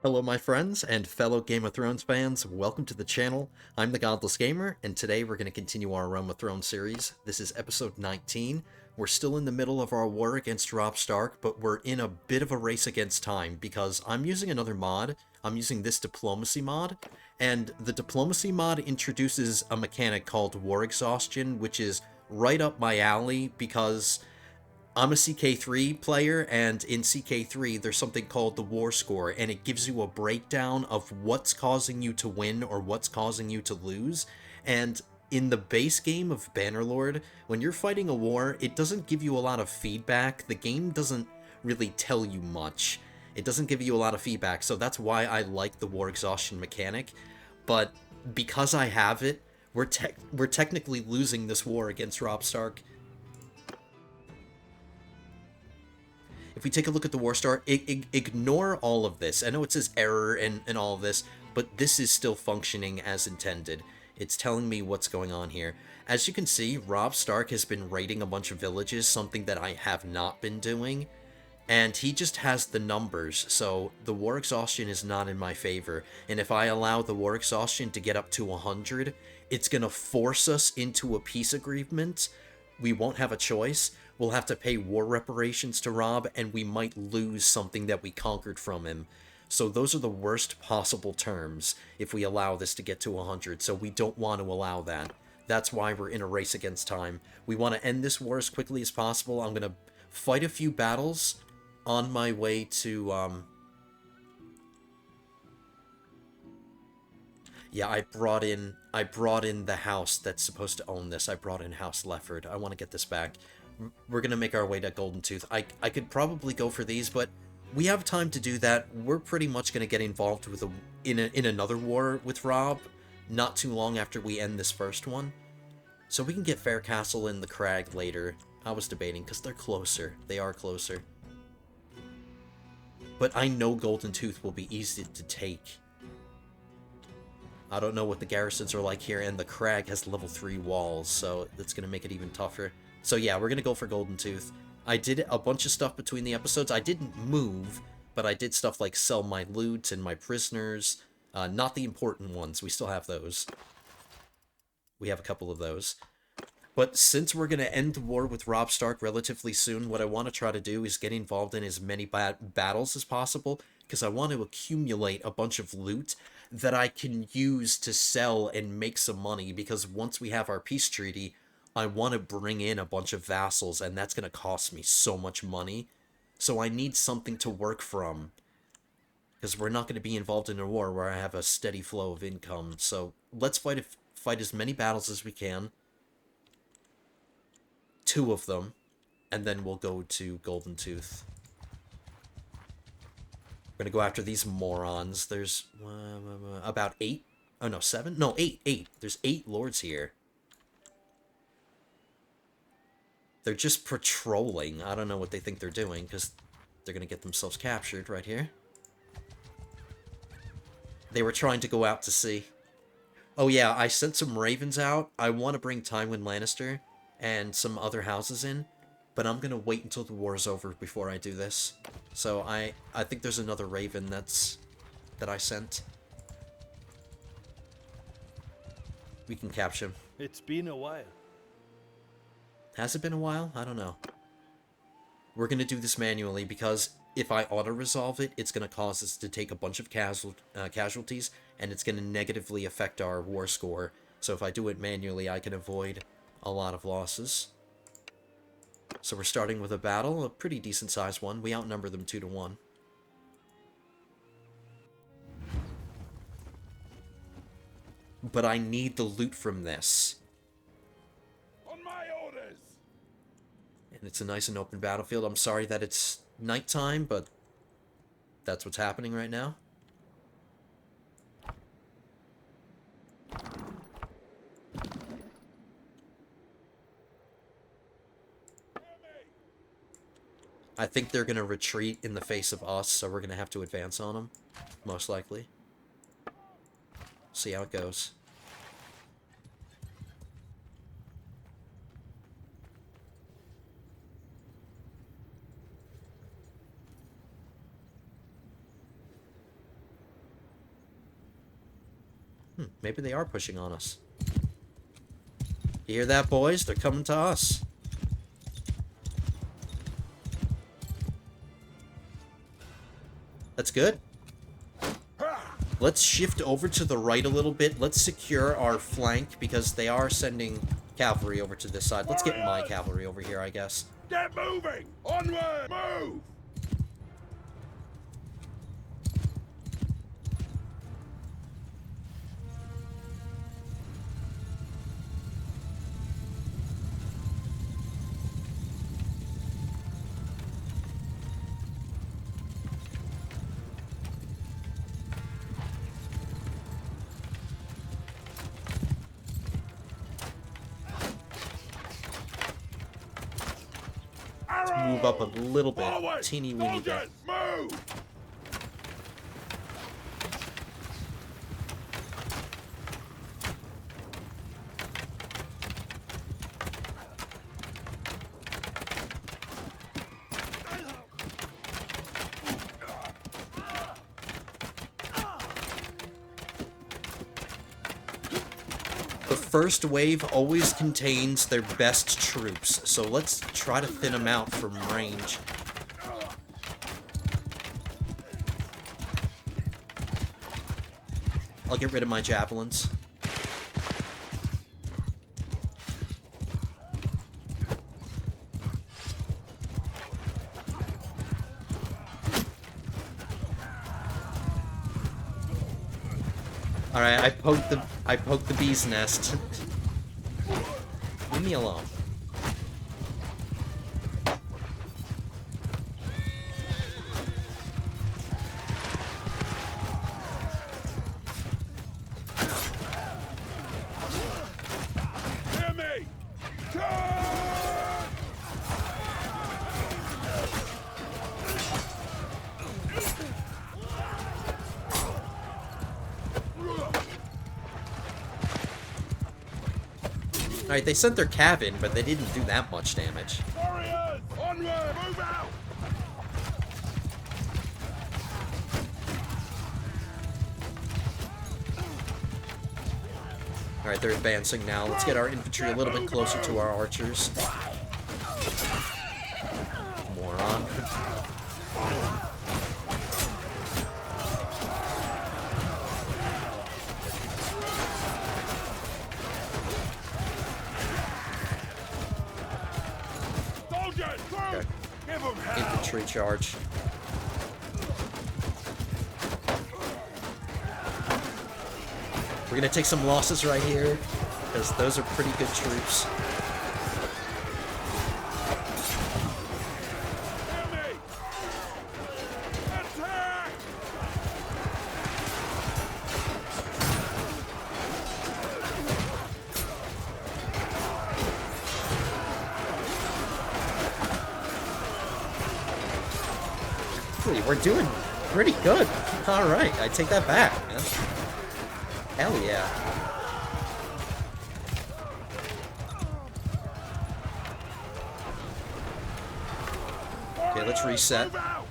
Hello, my friends and fellow Game of Thrones fans. Welcome to the channel. I'm the Godless Gamer, and today we're going to continue our Realm of Thrones series. This is episode 19. We're still in the middle of our war against Robb Stark, but we're in a bit of a race against time because I'm using another mod. I'm using this diplomacy mod, and the diplomacy mod introduces a mechanic called war exhaustion, which is right up my alley because I'm a CK3 player, and in CK3 there's something called the war score, and it gives you a breakdown of what's causing you to win or what's causing you to lose. And in the base game of Bannerlord, when you're fighting a war, it doesn't give you a lot of feedback. The game doesn't really tell you much. It doesn't give you a lot of feedback, so that's why I like the war exhaustion mechanic. But because I have it, we're technically losing this war against Robb Stark. If we take a look at the war star, ignore all of this. I know it says error and all of this, but this is still functioning as intended. It's telling me what's going on here. As you can see, Robb Stark has been raiding a bunch of villages, something that I have not been doing. And he just has the numbers, so the war exhaustion is not in my favor. And if I allow the war exhaustion to get up to 100, it's going to force us into a peace agreement. We won't have a choice. We'll have to pay war reparations to Robb, and we might lose something that we conquered from him. So those are the worst possible terms if we allow this to get to 100, so we don't want to allow that. That's why we're in a race against time. We want to end this war as quickly as possible. I'm going to fight a few battles on my way to, yeah, I brought in the house that's supposed to own this. I brought in House Lefford. I want to get this back. We're gonna make our way to Golden Tooth. I could probably go for these, but we have time to do that. We're pretty much gonna get involved with in another war with Robb, not too long after we end this first one. So we can get Faircastle and the Crag later. I was debating, because they're closer. They are closer. But I know Golden Tooth will be easy to take. I don't know what the garrisons are like here, and the Crag has level 3 walls, so that's going to make it even tougher. So yeah, we're going to go for Golden Tooth. I did a bunch of stuff between the episodes. I didn't move, but I did stuff like sell my loot and my prisoners. Not the important ones. We still have those. We have a couple of those. But since we're going to end the war with Robb Stark relatively soon, what I want to try to do is get involved in as many battles as possible, because I want to accumulate a bunch of loot that I can use to sell and make some money, because once we have our peace treaty, I want to bring in a bunch of vassals, and that's going to cost me so much money. So I need something to work from, because we're not going to be involved in a war where I have a steady flow of income. So let's fight as many battles as we can. 2 of them, and then we'll go to Golden Tooth. We're gonna go after these morons. There's about 8. Oh no, 7? No, 8. 8. There's 8 lords here. They're just patrolling. I don't know what they think they're doing, because they're gonna get themselves captured right here. They were trying to go out to sea. Oh yeah, I sent some ravens out. I want to bring Tywin Lannister and some other houses in, but I'm gonna wait until the war is over before I do this. So I think there's another raven that I sent. We can capture him. It's been a while. Has it been a while? I don't know. We're gonna do this manually, because if I auto-resolve it, it's gonna cause us to take a bunch of casualties, and it's gonna negatively affect our war score. So if I do it manually, I can avoid a lot of losses. So we're starting with a battle, a pretty decent sized one. We outnumber them 2 to 1. But I need the loot from this. On my orders. And it's a nice and open battlefield. I'm sorry that it's nighttime, but that's what's happening right now. I think they're going to retreat in the face of us, so we're going to have to advance on them, most likely. See how it goes. Maybe they are pushing on us. You hear that, boys? They're coming to us. That's good. Let's shift over to the right a little bit. Let's secure our flank because they are sending cavalry over to this side. Let's get my cavalry over here, I guess. Get moving! Onward! Move! Move up a little bit. Forward! Teeny weeny bit. Move! The first wave always contains their best troops, so let's try to thin them out from range. I'll get rid of my javelins. Alright, I poked the bee's nest. Leave me alone. Hear me! Charge! Alright, they sent their cav in, but they didn't do that much damage. Warriors! Onward! Move out! Alright, they're advancing now. Let's get our infantry a little bit closer to our archers. Moron. Soldiers! Through! Okay. Give them hell! Infantry charge. We're gonna take some losses right here, because those are pretty good troops. Hear me! Attack! Actually, we're doing pretty good. Alright, I take that back, man. Hell yeah. Okay, let's reset. Move out!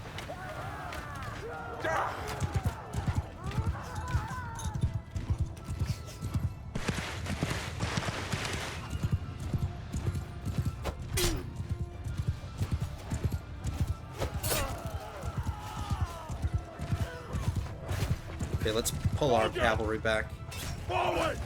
Okay, let's pull our cavalry back. Forward!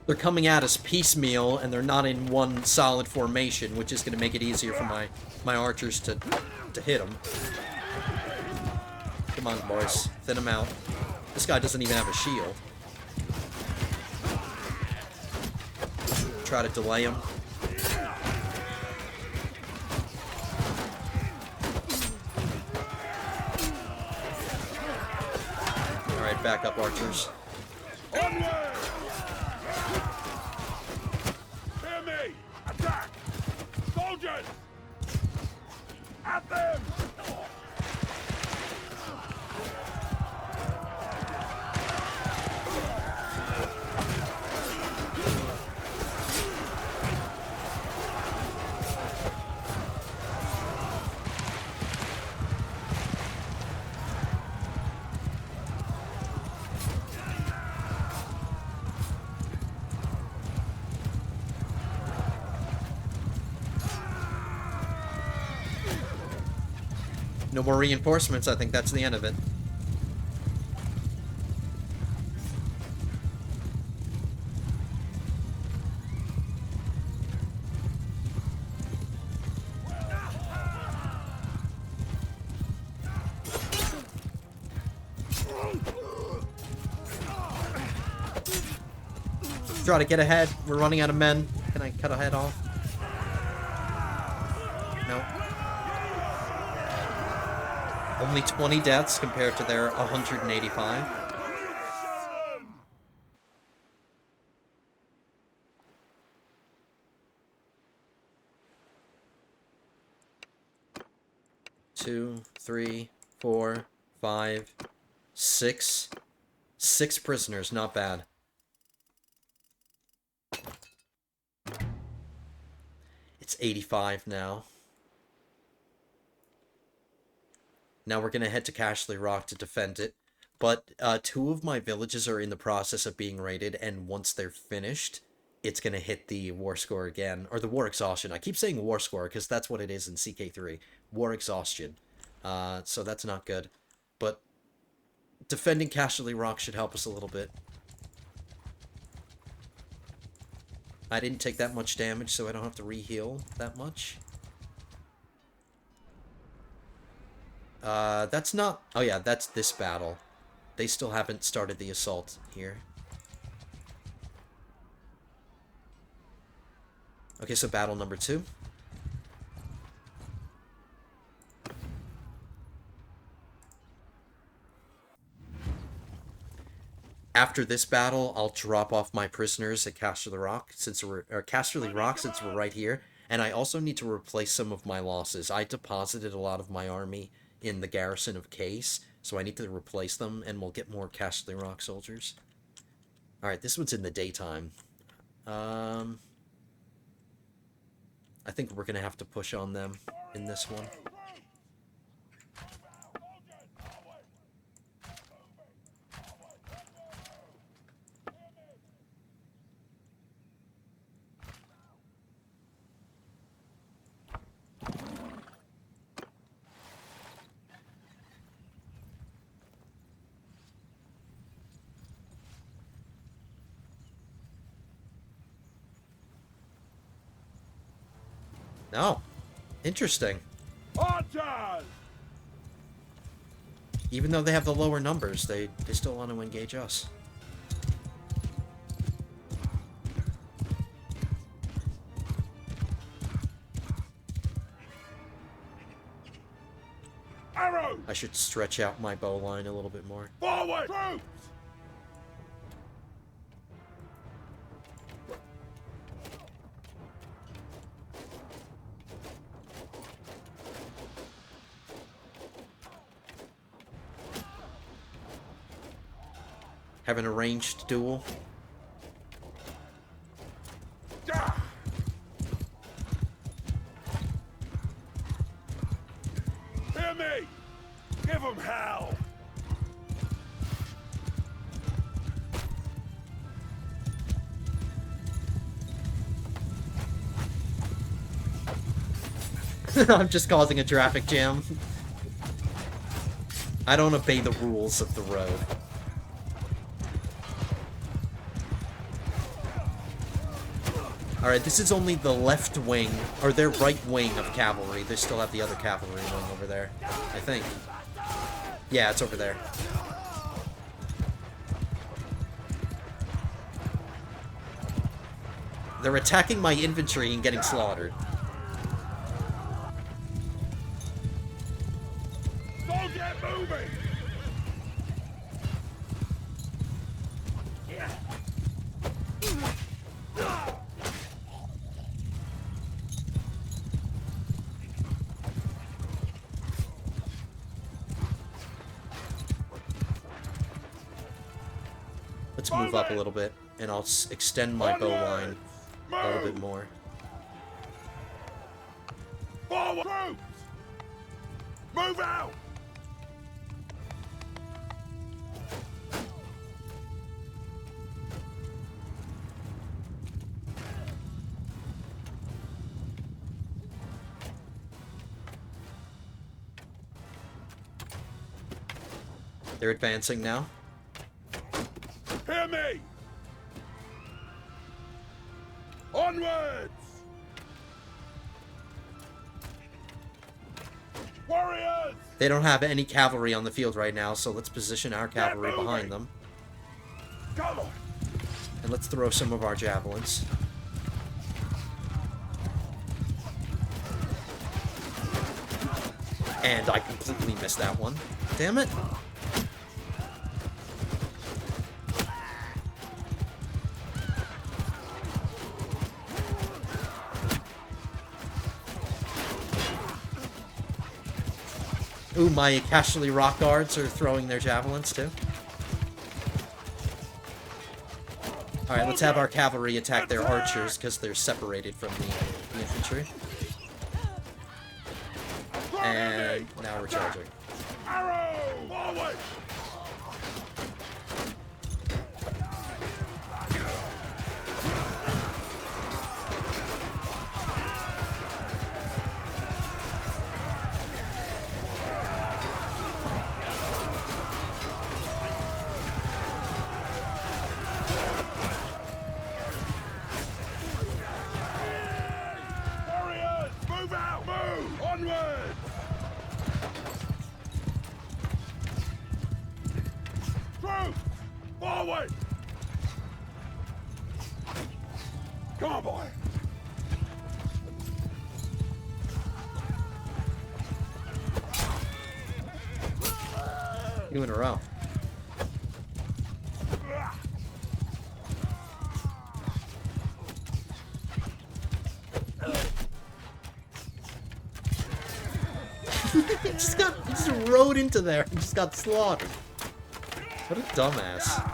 They're coming at us piecemeal, and they're not in one solid formation, which is going to make it easier for my archers to hit them. Come on, boys. Thin them out. This guy doesn't even have a shield. Try to delay him. back up, archers. Onward! Hear me! Attack! Soldiers! At them! No more reinforcements, I think that's the end of it. Try to get ahead. We're running out of men. Can I cut a head off? No. Only 20 deaths compared to their 185. Two, three, four, five, six. 6 prisoners, not bad. It's 85 now. Now we're going to head to Cashley Rock to defend it. But 2 of my villages are in the process of being raided, and once they're finished, it's going to hit the war score again. Or the war exhaustion. I keep saying war score because that's what it is in CK3. War exhaustion. So that's not good. But defending Cashley Rock should help us a little bit. I didn't take that much damage, so I don't have to re-heal that much. That's not... Oh yeah, that's this battle. They still haven't started the assault here. Okay, so battle number 2. After this battle, I'll drop off my prisoners at Casterly Rock since we're right here, and I also need to replace some of my losses. I deposited a lot of my army in the garrison of Case, so I need to replace them, and we'll get more Casterly Rock soldiers. All right, this one's in the daytime. I think we're gonna have to push on them in this one. Oh, interesting. Archers! Even though they have the lower numbers, they still want to engage us. Arrows! I should stretch out my bow line a little bit more. Forward! Troops! Have an arranged duel. Hear me! Give them hell! I'm just causing a traffic jam. I don't obey the rules of the road. Alright, this is only the left wing, or their right wing of cavalry. They still have the other cavalry wing over there, I think. Yeah, it's over there. They're attacking my infantry and getting slaughtered. Don't get moving! move up a little bit, and I'll extend my bow line a little bit more. Forward! Troops! Move out! They're advancing now. Hear me! Onwards! Warriors! They don't have any cavalry on the field right now, so let's position our cavalry behind them. Come on! And let's throw some of our javelins. And I completely missed that one. Damn it! Ooh, my Casterly Rock Guards are throwing their javelins too. Alright, let's have our cavalry attack their archers because they're separated from the infantry. And now we're charging. Arrow! Forward! Warriors! Move out! Move! Onward! Troops! Forward! Come on, boy! Two in a row. He just rode into there and just got slaughtered. What a dumbass.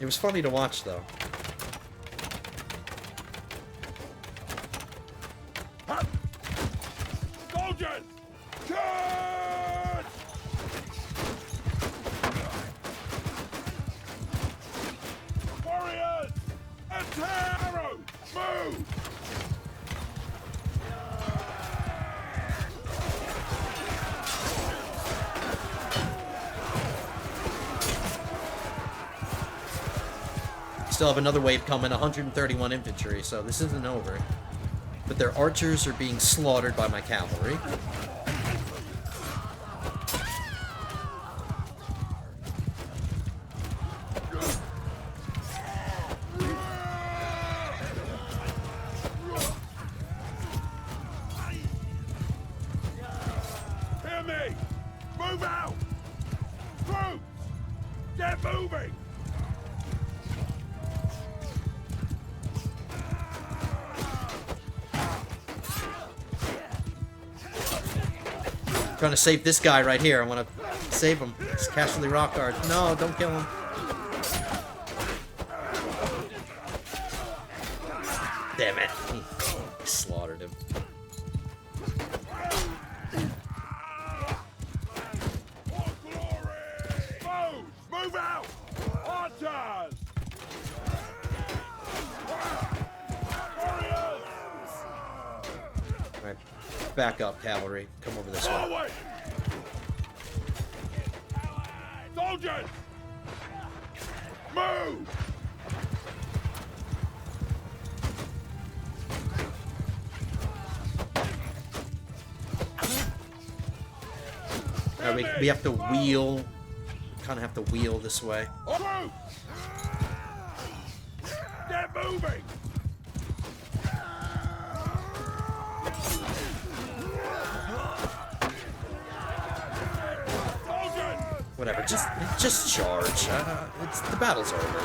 It was funny to watch, though. Soldiers! Charge! Warriors! Attack! Arrow! Move! Still have another wave coming, 131 infantry, so this isn't over. But their archers are being slaughtered by my cavalry. Hear me! Move out! Troops! Get moving! Trying to save this guy right here. I want to save him. It's Casterly Rock Guard. No, don't kill him. Damn it. He slaughtered him. For glory! Foes! Move out! Archers! Warriors! Alright. Back up, cavalry. Come over this way. Forward! Soldiers! Move! Alright, we have to wheel. Kind of have to wheel this way. Troops! Get moving! Whatever, just charge. The battle's over.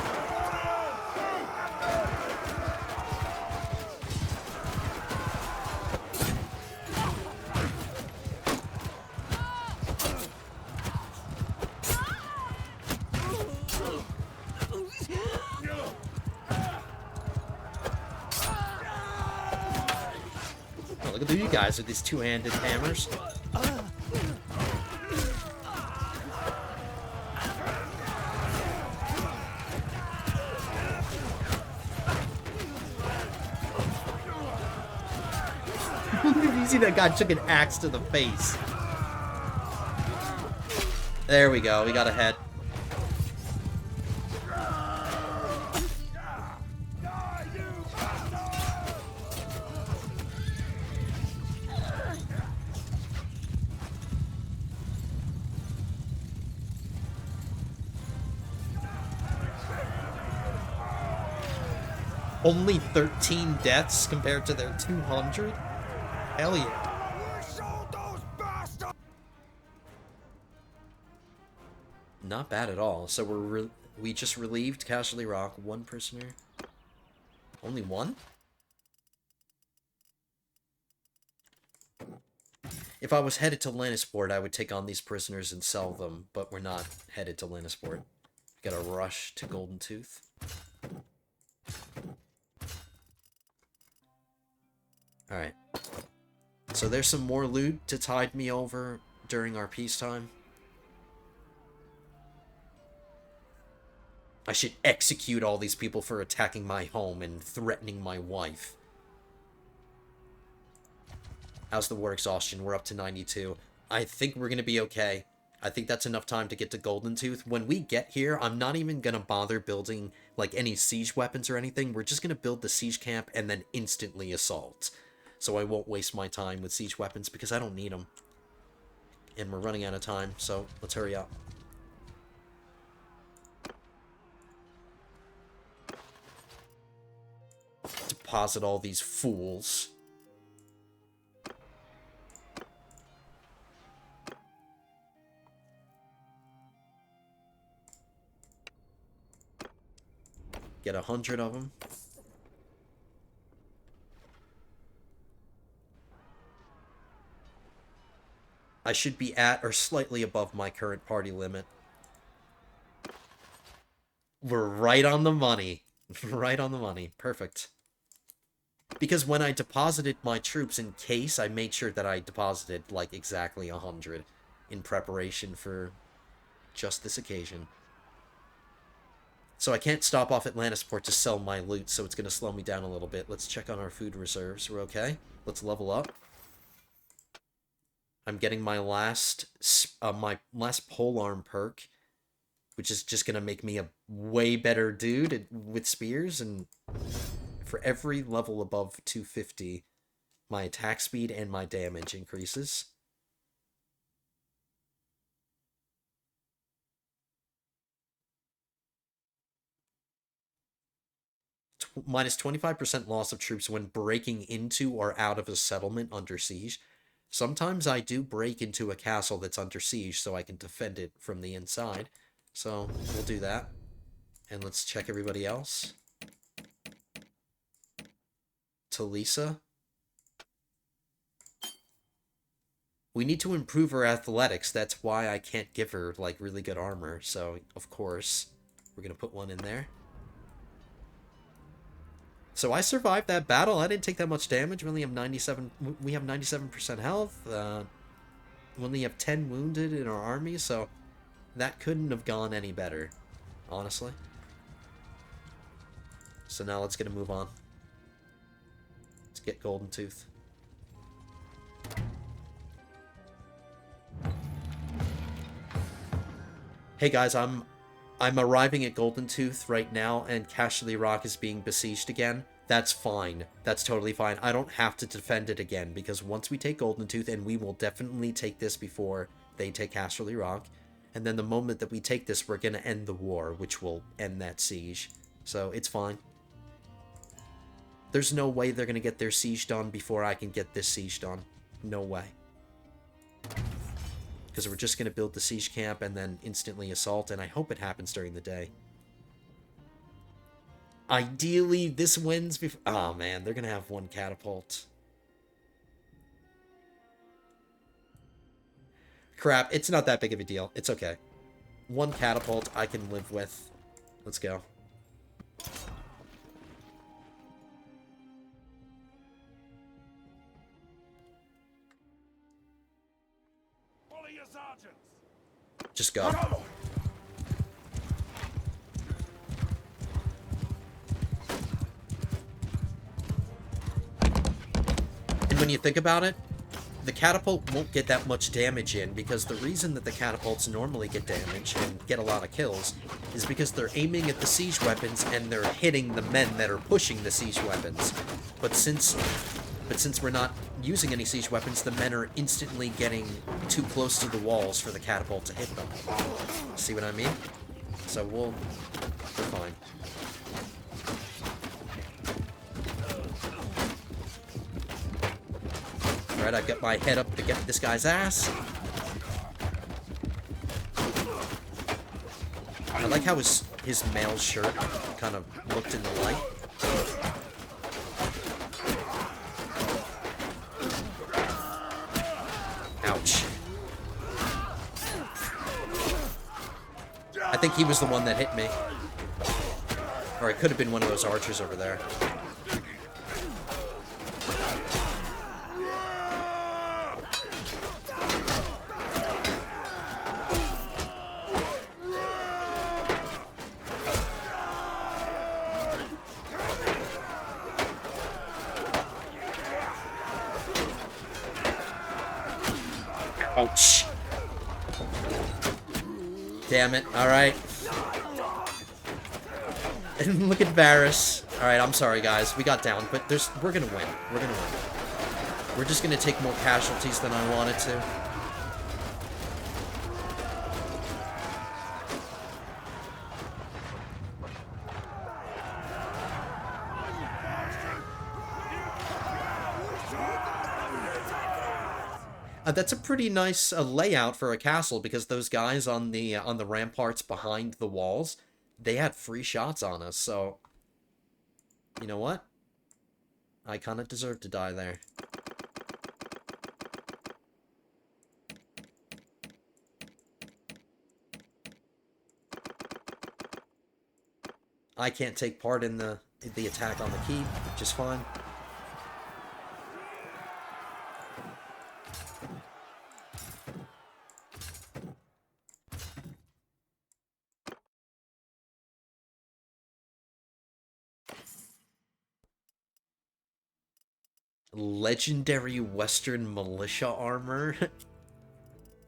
Look at you guys with these two-handed hammers. You see that guy took an axe to the face. There we go, we got a head. Only 13 deaths compared to their 200? Hell yeah. Not bad at all. So we just relieved Casualty Rock. One prisoner. Only one? If I was headed to Lannisport, I would take on these prisoners and sell them, but we're not headed to Lannisport. Gotta rush to Golden Tooth. Alright. So there's some more loot to tide me over during our peacetime. I should execute all these people for attacking my home and threatening my wife. How's the war exhaustion? We're up to 92. I think we're going to be okay. I think that's enough time to get to Golden Tooth. When we get here, I'm not even going to bother building like any siege weapons or anything. We're just going to build the siege camp and then instantly assault. So I won't waste my time with siege weapons because I don't need them. And we're running out of time, so let's hurry up. Deposit all these fools. Get 100 of them. I should be at or slightly above my current party limit. We're right on the money. Right on the money. Perfect. Because when I deposited my troops in case, I made sure that I deposited, like, exactly 100 in preparation for just this occasion. So I can't stop off at Lannisport to sell my loot, so it's going to slow me down a little bit. Let's check on our food reserves. We're okay. Let's level up. I'm getting my last polearm perk, which is just going to make me a way better dude with spears, and for every level above 250, my attack speed and my damage increases. Minus 25% loss of troops when breaking into or out of a settlement under siege. Sometimes I do break into a castle that's under siege so I can defend it from the inside. So we'll do that. And let's check everybody else. Talisa. We need to improve her athletics. That's why I can't give her, like, really good armor. So, of course, we're going to put one in there. So I survived that battle. I didn't take that much damage. We only have 97% health. We only have 10 wounded in our army, so that couldn't have gone any better, honestly. So now let's get a move on. Let's get Golden Tooth. Hey guys, I'm arriving at Golden Tooth right now, and Casualty Rock is being besieged again. That's fine. That's totally fine. I don't have to defend it again, because once we take Golden Tooth, and we will definitely take this before they take Casualty Rock, and then the moment that we take this, we're going to end the war, which will end that siege. So, it's fine. There's no way they're going to get their siege done before I can get this siege done. No way. Because we're just going to build the siege camp and then instantly assault, and I hope it happens during the day. Ideally, this wins before... Oh, man, they're going to have one catapult. Crap, it's not that big of a deal. It's okay. One catapult I can live with. Let's go. your sergeants. Just go. And when you think about it, the catapult won't get that much damage in, because the reason that the catapults normally get damage and get a lot of kills is because they're aiming at the siege weapons and they're hitting the men that are pushing the siege weapons. But since we're not using any siege weapons, the men are instantly getting too close to the walls for the catapult to hit them. See what I mean? So we're fine. Alright, I've got my head up to get this guy's ass. I like how his mail shirt kind of looked in the light. Ouch. I think he was the one that hit me. Or it could have been one of those archers over there. Ouch. Damn it. Alright. And look at Varys. Alright, I'm sorry, guys. We got down, but we're gonna win. We're gonna win. We're just gonna take more casualties than I wanted to. That's a pretty nice layout for a castle, because those guys on the ramparts behind the walls, they had free shots on us, so you know what? I kind of deserve to die there. I can't take part in the attack on the keep, which is fine. Legendary Western militia armor?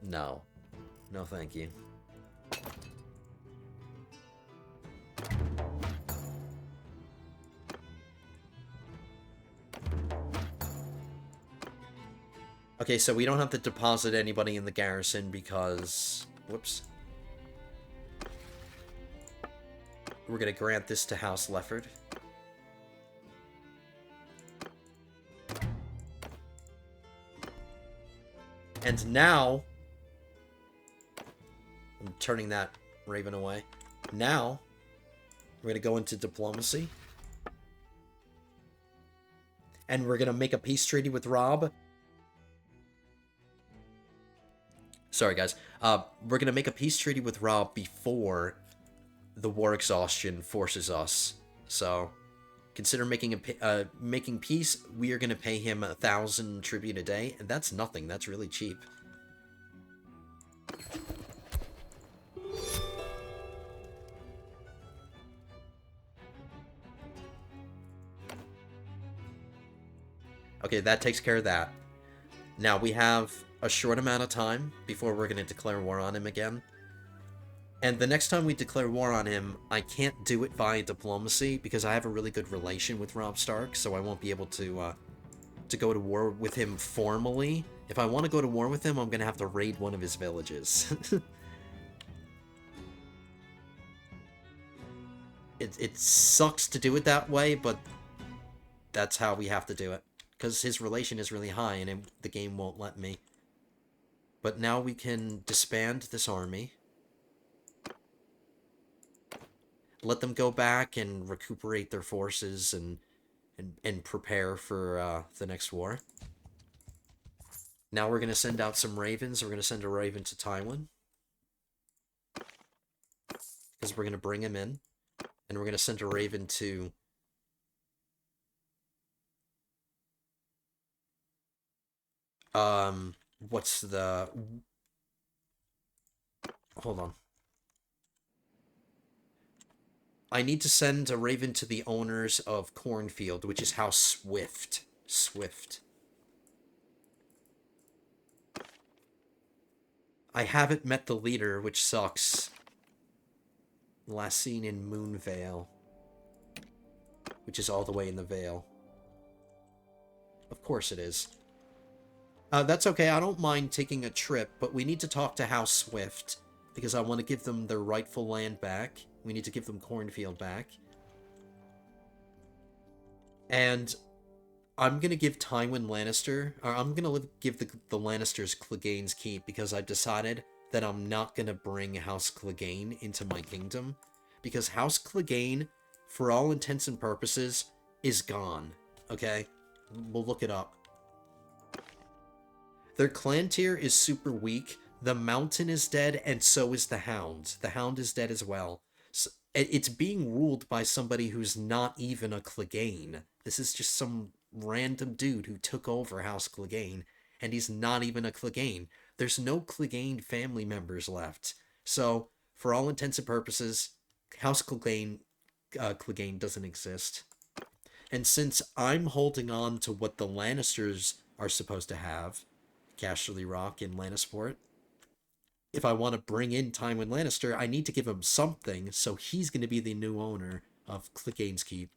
No. No, thank you. Okay, so we don't have to deposit anybody in the garrison because... Whoops. We're gonna grant this to House Lefford. And now... I'm turning that raven away. Now, we're gonna go into diplomacy. And we're gonna make a peace treaty with Rob. Sorry, guys. We're gonna make a peace treaty with Rob before the war exhaustion forces us. So, consider making making peace. We are gonna pay him 1,000 tribute a day, and that's nothing. That's really cheap. Okay, that takes care of that. Now, we have a short amount of time before we're going to declare war on him again. And the next time we declare war on him, I can't do it via diplomacy because I have a really good relation with Robb Stark, so I won't be able to go to war with him formally. If I want to go to war with him, I'm going to have to raid one of his villages. It sucks to do it that way, but that's how we have to do it. Because his relation is really high, and the game won't let me. But now we can disband this army. Let them go back and recuperate their forces and prepare for the next war. Now we're going to send out some ravens. We're going to send a raven to Tywin. Because we're going to bring him in. And we're going to send a raven to... what's the... hold on. I need to send a raven to the owners of Cornfield, which is House Swift. Swift. I haven't met the leader, which sucks. Last seen in Moonvale, which is all the way in the Vale. Of course it is. That's okay, I don't mind taking a trip, but we need to talk to House Swift, because I want to give them their rightful land back. We need to give them Cornfield back. And I'm going to give Tywin Lannister, or I'm going to give the Lannisters Clegane's Keep, because I've decided that I'm not going to bring House Clegane into my kingdom, because House Clegane, for all intents and purposes, is gone, okay? We'll look it up. Their clan tier is super weak, the Mountain is dead, and so is the Hound. The Hound is dead as well. So, it's being ruled by somebody who's not even a Clegane. This is just some random dude who took over House Clegane, and he's not even a Clegane. There's no Clegane family members left. So, for all intents and purposes, House Clegane doesn't exist. And since I'm holding on to what the Lannisters are supposed to have, Casterly Rock and Lannisport, if I want to bring in Tywin Lannister, I need to give him something, so he's going to be the new owner of Clegane's Keep.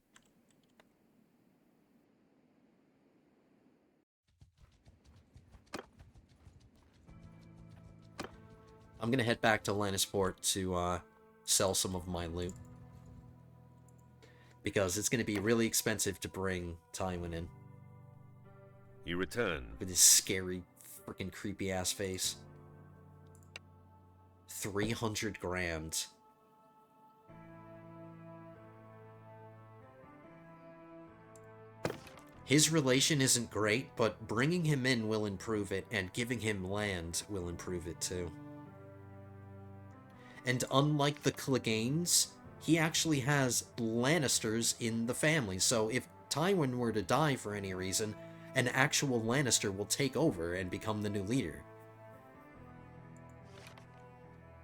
I'm going to head back to Lannisport to sell some of my loot, because it's going to be really expensive to bring Tywin in. You return. With his scary, freaking creepy-ass face. 300 grand. His relation isn't great, but bringing him in will improve it, and giving him land will improve it too. And unlike the Cleganes, he actually has Lannisters in the family, so if Tywin were to die for any reason, an actual Lannister will take over and become the new leader.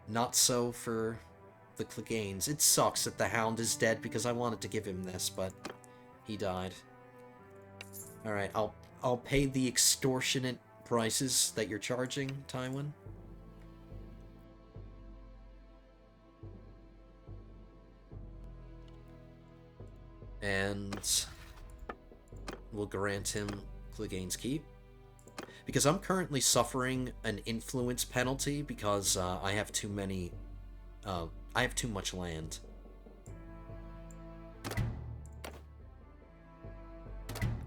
Not so for the Cleganes. It sucks that the Hound is dead because I wanted to give him this, but he died. Alright, I'll pay the extortionate prices that you're charging, Tywin. And we'll grant him Clegane's Keep. Because I'm currently suffering an influence penalty because I have too many... I have too much land.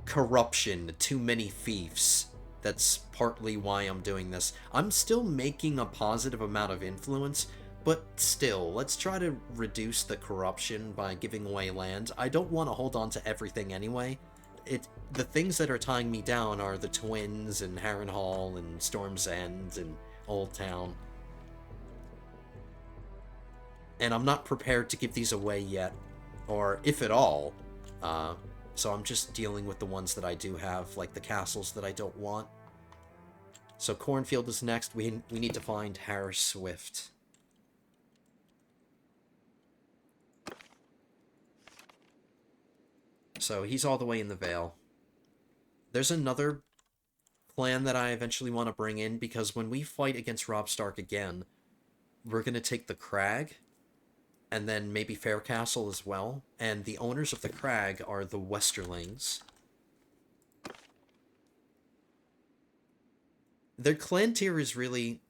Corruption, too many fiefs. That's partly why I'm doing this. I'm still making a positive amount of influence, but still, let's try to reduce the corruption by giving away land. I don't want to hold on to everything anyway. The things that are tying me down are the Twins and Harrenhal and Storm's End and Old Town. And I'm not prepared to give these away yet, or if at all. So I'm just dealing with the ones that I do have, like the castles that I don't want. So Cornfield is next. We need to find Harris Swift. So he's all the way in the Vale. There's another clan that I eventually want to bring in, because when we fight against Robb Stark again, we're going to take the Crag, and then maybe Faircastle as well. And the owners of the Crag are the Westerlings. Their clan tier is really...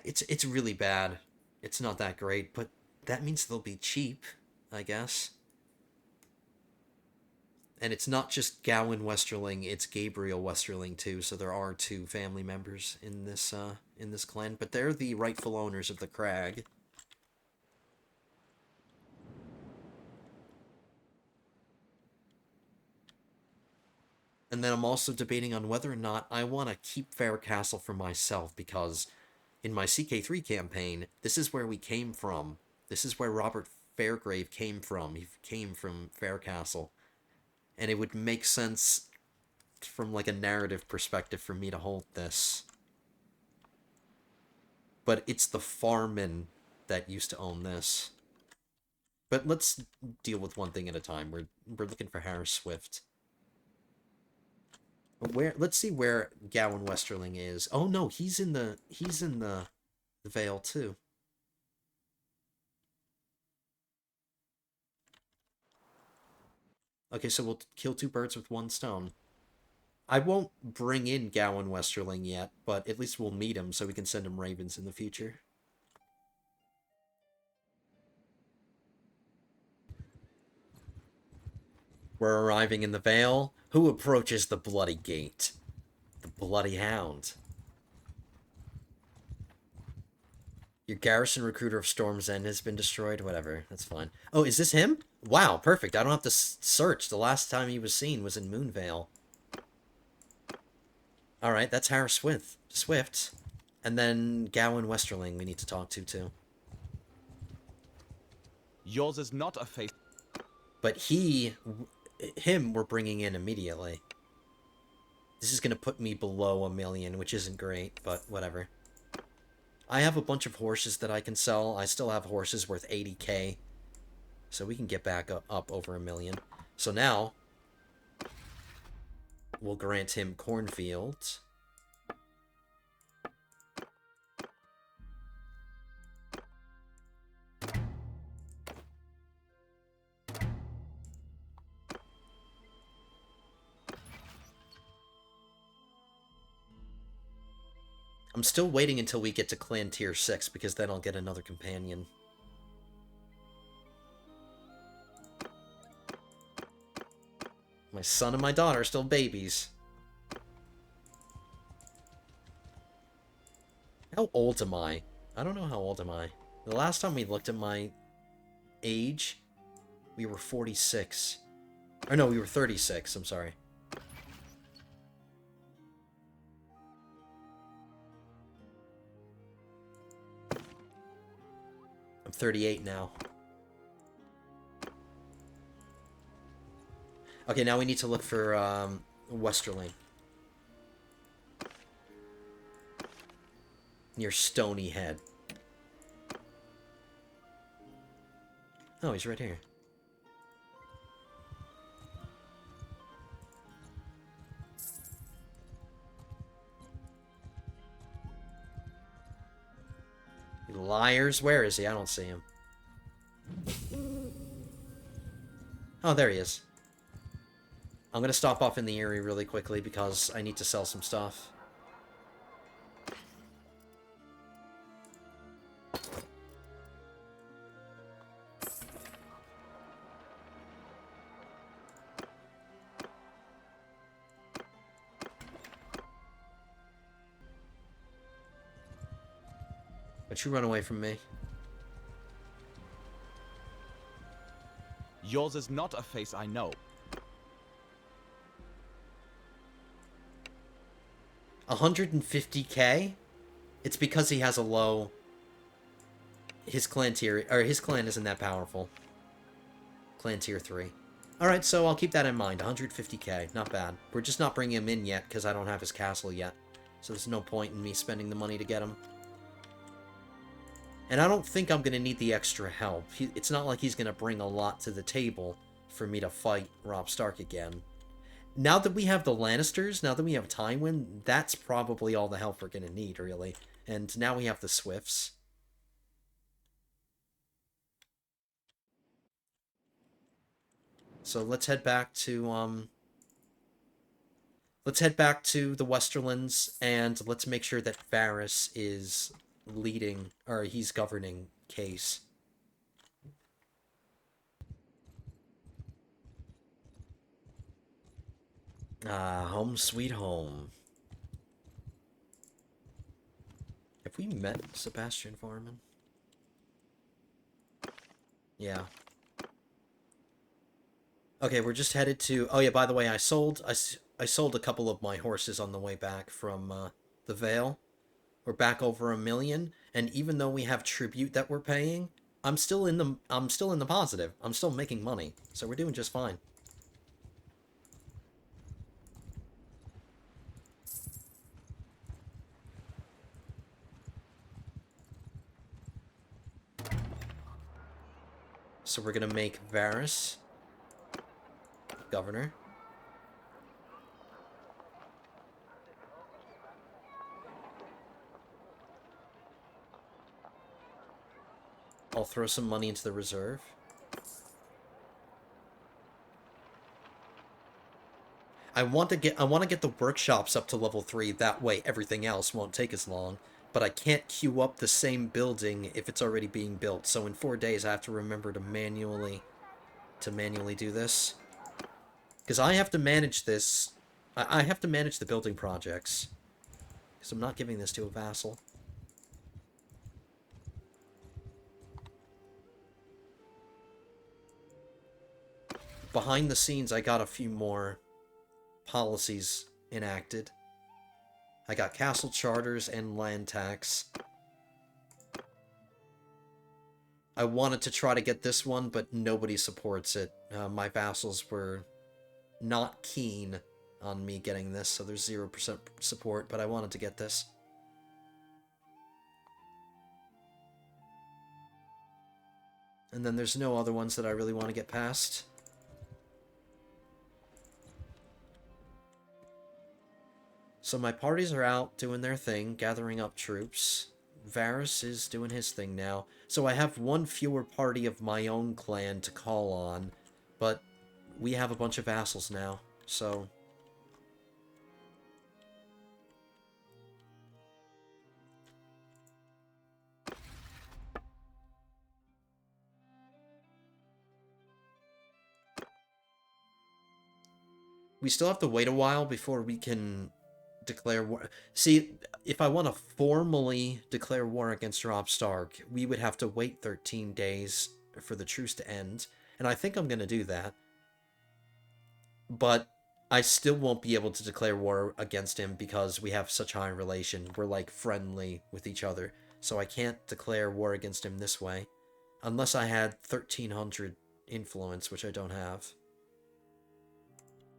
It's really bad. It's not that great, but that means they'll be cheap, I guess. And it's not just Gawain Westerling, it's Gabriel Westerling too, so there are two family members in this clan, but they're the rightful owners of the Crag. And then I'm also debating on whether or not I want to keep Faircastle for myself, because in my CK3 campaign, this is where we came from. This is where Robert Fairgrave came from. He came from Faircastle. And it would make sense from like a narrative perspective for me to hold this. But it's the Farman that used to own this. But let's deal with one thing at a time. We're looking for Harris Swift. Let's see where Gowan Westerling is. Oh no, he's in the Vale too. Okay, so we'll kill two birds with one stone. I won't bring in Gowan Westerling yet, but at least we'll meet him so we can send him ravens in the future. We're arriving in the Vale. Who approaches the bloody gate? The bloody hound. Your garrison recruiter of Storm's End has been destroyed. Whatever, that's fine. Oh, is this him? Wow, perfect. I don't have to search. The last time he was seen was in Moonvale. Alright, that's Harris Swift. And then Gowan Westerling we need to talk to, too. Yours is not a face. But him we're bringing in immediately. This is going to put me below 1 million, which isn't great, but whatever. I have a bunch of horses that I can sell. I still have horses worth 80k. So we can get back up over 1 million. So now, we'll grant him cornfields. I'm still waiting until we get to clan tier 6, because then I'll get another companion. My son and my daughter are still babies. How old am I? I don't know how old am I. The last time we looked at my age, we were 46. Or no, we were 36, I'm sorry. I'm 38 now. Okay, now we need to look for Westerling. Near Stony Head. Oh, he's right here. You liars, where is he? I don't see him. Oh, there he is. I'm gonna stop off in the Eyrie really quickly because I need to sell some stuff. But you run away from me. Yours is not a face I know. 150k? It's because he has a low... His clan tier... Or his clan isn't that powerful. Clan tier 3. Alright, so I'll keep that in mind. 150k. Not bad. We're just not bringing him in yet because I don't have his castle yet. So there's no point in me spending the money to get him. And I don't think I'm going to need the extra help. It's not like he's going to bring a lot to the table for me to fight Robb Stark again. Now that we have the Lannisters, now that we have Tywin, that's probably all the help we're going to need, really. And now we have the Swifts. So let's head back to, let's head back to the Westerlands, and let's make sure that Varys is leading, or he's governing Case. Ah, home sweet home. Have we met Sebastian Farman? Yeah. Okay, we're just headed to... Oh yeah, by the way, I sold a couple of my horses on the way back from the Vale. We're back over 1 million, and even though we have tribute that we're paying, I'm still in the positive. I'm still making money, so we're doing just fine. So we're gonna make Varys governor. I'll throw some money into the reserve. I want to get the workshops up to level 3, that way everything else won't take as long. But I can't queue up the same building if it's already being built. So in 4 days I have to remember to manually do this. Because I have to manage this. I have to manage the building projects. Because I'm not giving this to a vassal. Behind the scenes, I got a few more policies enacted. I got castle charters and land tax. I wanted to try to get this one, but nobody supports it. My vassals were not keen on me getting this, so there's 0% support, but I wanted to get this. And then there's no other ones that I really want to get past. So my parties are out doing their thing, gathering up troops. Varys is doing his thing now. So I have one fewer party of my own clan to call on, but we have a bunch of vassals now, so... We still have to wait a while before we can declare war. See, if I want to formally declare war against Robb Stark, we would have to wait 13 days for the truce to end, and I think I'm going to do that. But I still won't be able to declare war against him because we have such high relation. We're, like, friendly with each other, so I can't declare war against him this way. Unless I had 1,300 influence, which I don't have.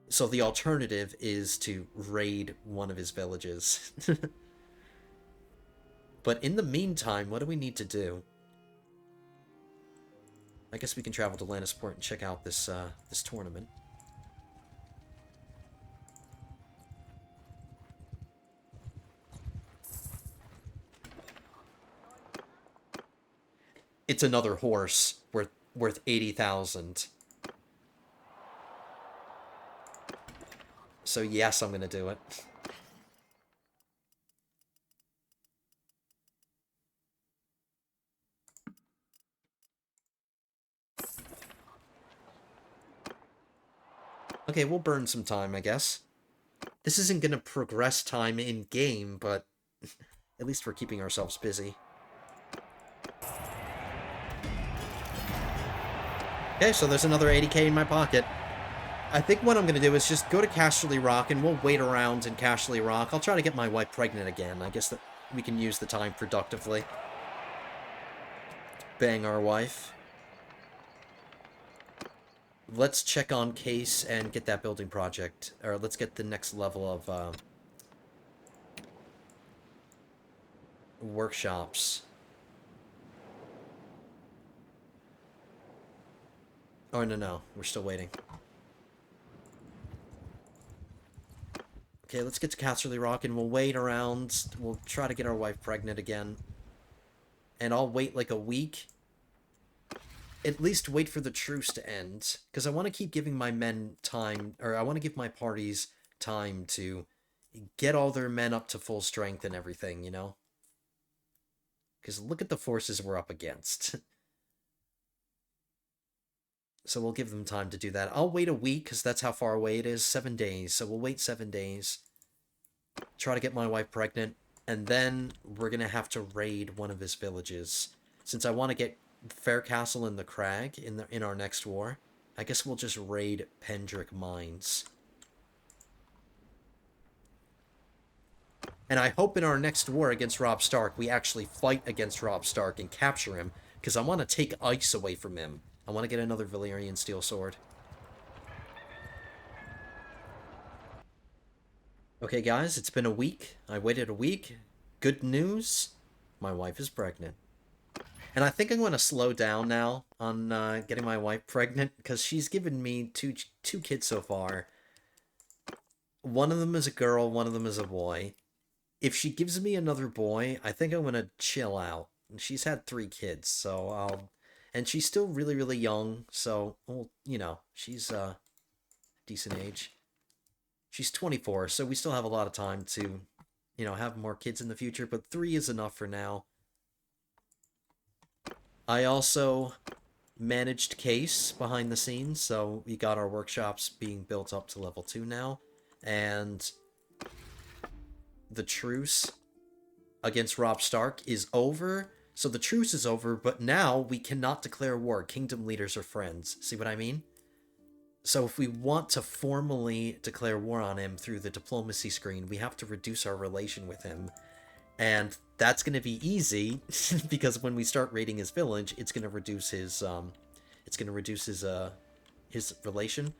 So the alternative is to raid one of his villages. But in the meantime, what do we need to do? I guess we can travel to Lannisport and check out this this tournament. It's another horse worth 80,000. So yes, I'm gonna do it. Okay, we'll burn some time, I guess. This isn't gonna progress time in-game, but at least we're keeping ourselves busy. Okay, so there's another 80k in my pocket. I think what I'm going to do is just go to Casterly Rock, and we'll wait around in Casterly Rock. I'll try to get my wife pregnant again. I guess that we can use the time productively. Bang our wife. Let's check on Case and get that building project. Or let's get the next level of workshops. Oh, no. We're still waiting. Okay, let's get to Casterly Rock, and we'll wait around. We'll try to get our wife pregnant again. And I'll wait like a week. At least wait for the truce to end. Because I want to keep giving my men time, or I want to give my parties time to get all their men up to full strength and everything, you know? Because look at the forces we're up against. So we'll give them time to do that. I'll wait a week, because that's how far away it is. 7 days. So we'll wait 7 days. Try to get my wife pregnant. And then we're going to have to raid one of his villages. Since I want to get Faircastle and the Crag in our next war, I guess we'll just raid Pendrick Mines. And I hope in our next war against Robb Stark, we actually fight against Robb Stark and capture him, because I want to take ice away from him. I want to get another Valyrian steel sword. Okay, guys, it's been a week. I waited a week. Good news, my wife is pregnant. And I think I'm going to slow down now on getting my wife pregnant, because she's given me two kids so far. One of them is a girl, one of them is a boy. If she gives me another boy, I think I'm going to chill out. She's had 3 kids, so I'll... And she's still really, really young, so, well, you know, she's decent age. She's 24, so we still have a lot of time to, you know, have more kids in the future, but 3 is enough for now. I also managed Case behind the scenes, so we got our workshops being built up to level 2 now, and the truce against Robb Stark is over. So the truce is over, but now we cannot declare war. Kingdom leaders are friends. See what I mean? So if we want to formally declare war on him through the diplomacy screen, we have to reduce our relation with him. And that's going to be easy, because when we start raiding his village, it's going to reduce his his relation.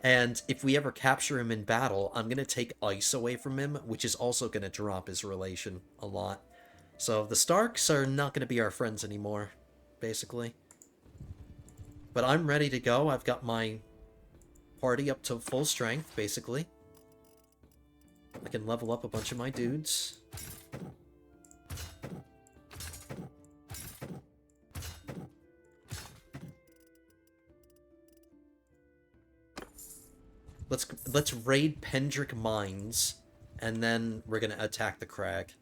And if we ever capture him in battle, I'm going to take ice away from him, which is also going to drop his relation a lot. So the Starks are not going to be our friends anymore, basically. But I'm ready to go. I've got my party up to full strength, basically. I can level up a bunch of my dudes. Let's raid Pendrick Mines, and then we're gonna attack the crag.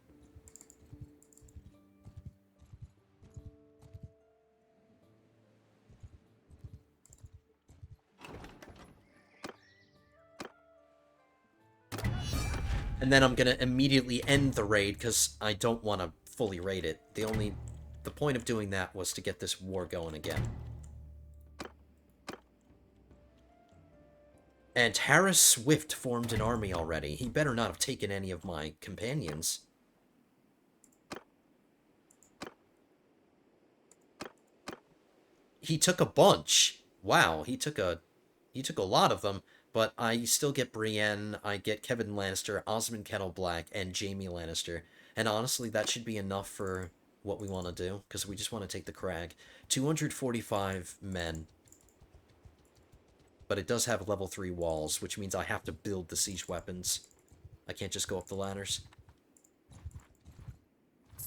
And then I'm gonna immediately end the raid, because I don't want to fully raid it. The point of doing that was to get this war going again. And Harris Swift formed an army already. He better not have taken any of my companions. He took a bunch. Wow, he took a lot of them. But I still get Brienne, I get Kevin Lannister, Osmond Kettleblack, and Jaime Lannister. And honestly, that should be enough for what we want to do, because we just want to take the crag. 245 men. But it does have level 3 walls, which means I have to build the siege weapons. I can't just go up the ladders.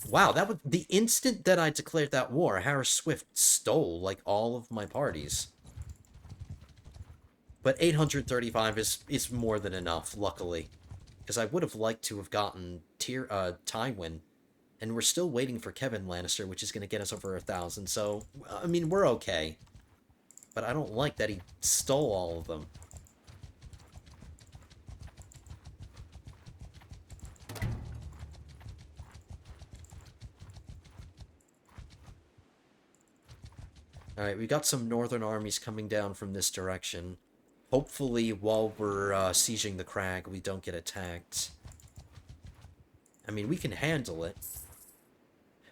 Wow, that was the instant that I declared that war, Harris Swift stole, like, all of my parties. But 835 is more than enough, luckily. Because I would have liked to have gotten Tywin. And we're still waiting for Kevin Lannister, which is going to get us over 1,000. So, I mean, we're okay. But I don't like that he stole all of them. Alright, we got some northern armies coming down from this direction. Hopefully, while we're sieging the crag, we don't get attacked. I mean, we can handle it.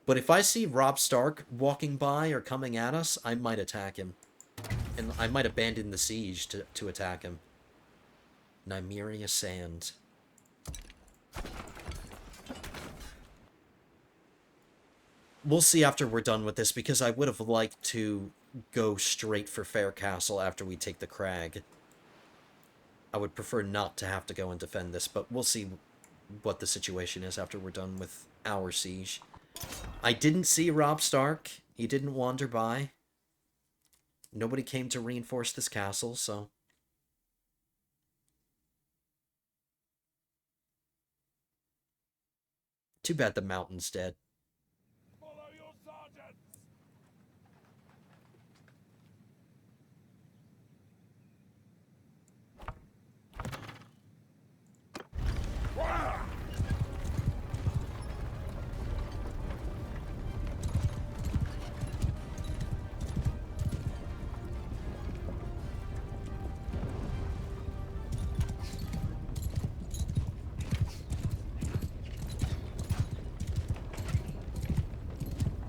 But if I see Robb Stark walking by or coming at us, I might attack him. And I might abandon the siege to attack him. Nymeria Sand. We'll see after we're done with this, because I would have liked to go straight for Fair Castle after we take the crag. I would prefer not to have to go and defend this, but we'll see what the situation is after we're done with our siege. I didn't see Robb Stark. He didn't wander by. Nobody came to reinforce this castle, so... Too bad the mountain's dead. Follow your sergeants! Wah!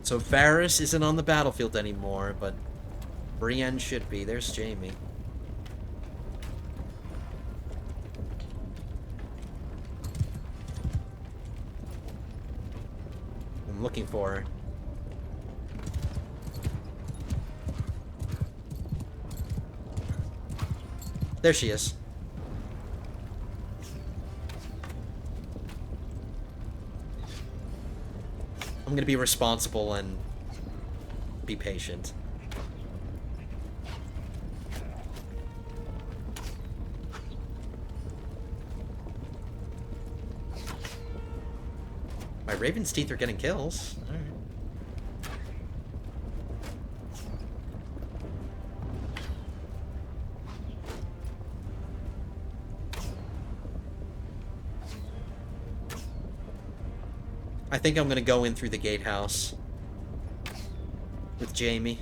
So Varys isn't on the battlefield anymore, but Brienne should be. There's Jaime. I'm looking for her. There she is. I'm gonna be responsible and be patient. My Raven's teeth are getting kills. All right. I think I'm gonna go in through the gatehouse with Jamie.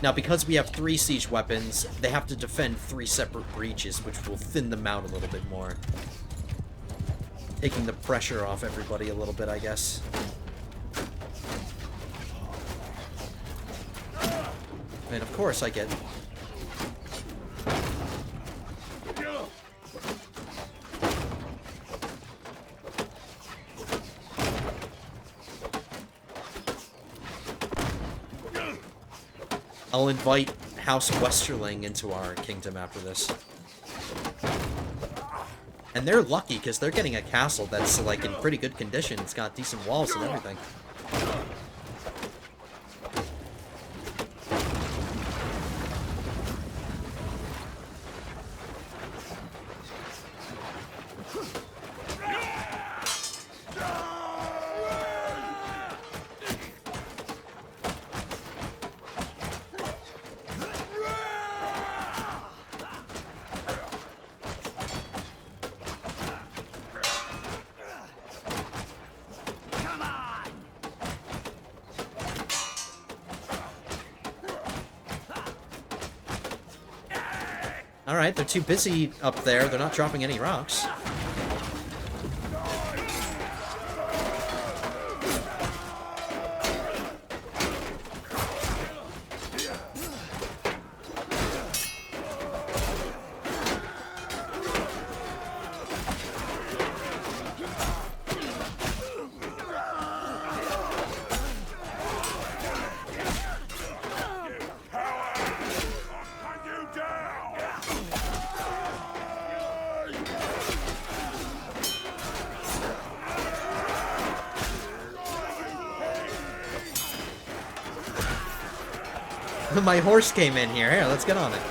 Now, because we have 3 siege weapons, they have to defend 3 separate breaches, which will thin them out a little bit more. Taking the pressure off everybody a little bit, I guess. And of course I get... I'll invite House Westerling into our kingdom after this. And they're lucky, because they're getting a castle that's, like, in pretty good condition. It's got decent walls and everything. Alright, they're too busy up there. They're not dropping any rocks. My horse came in here. Here, let's get on it.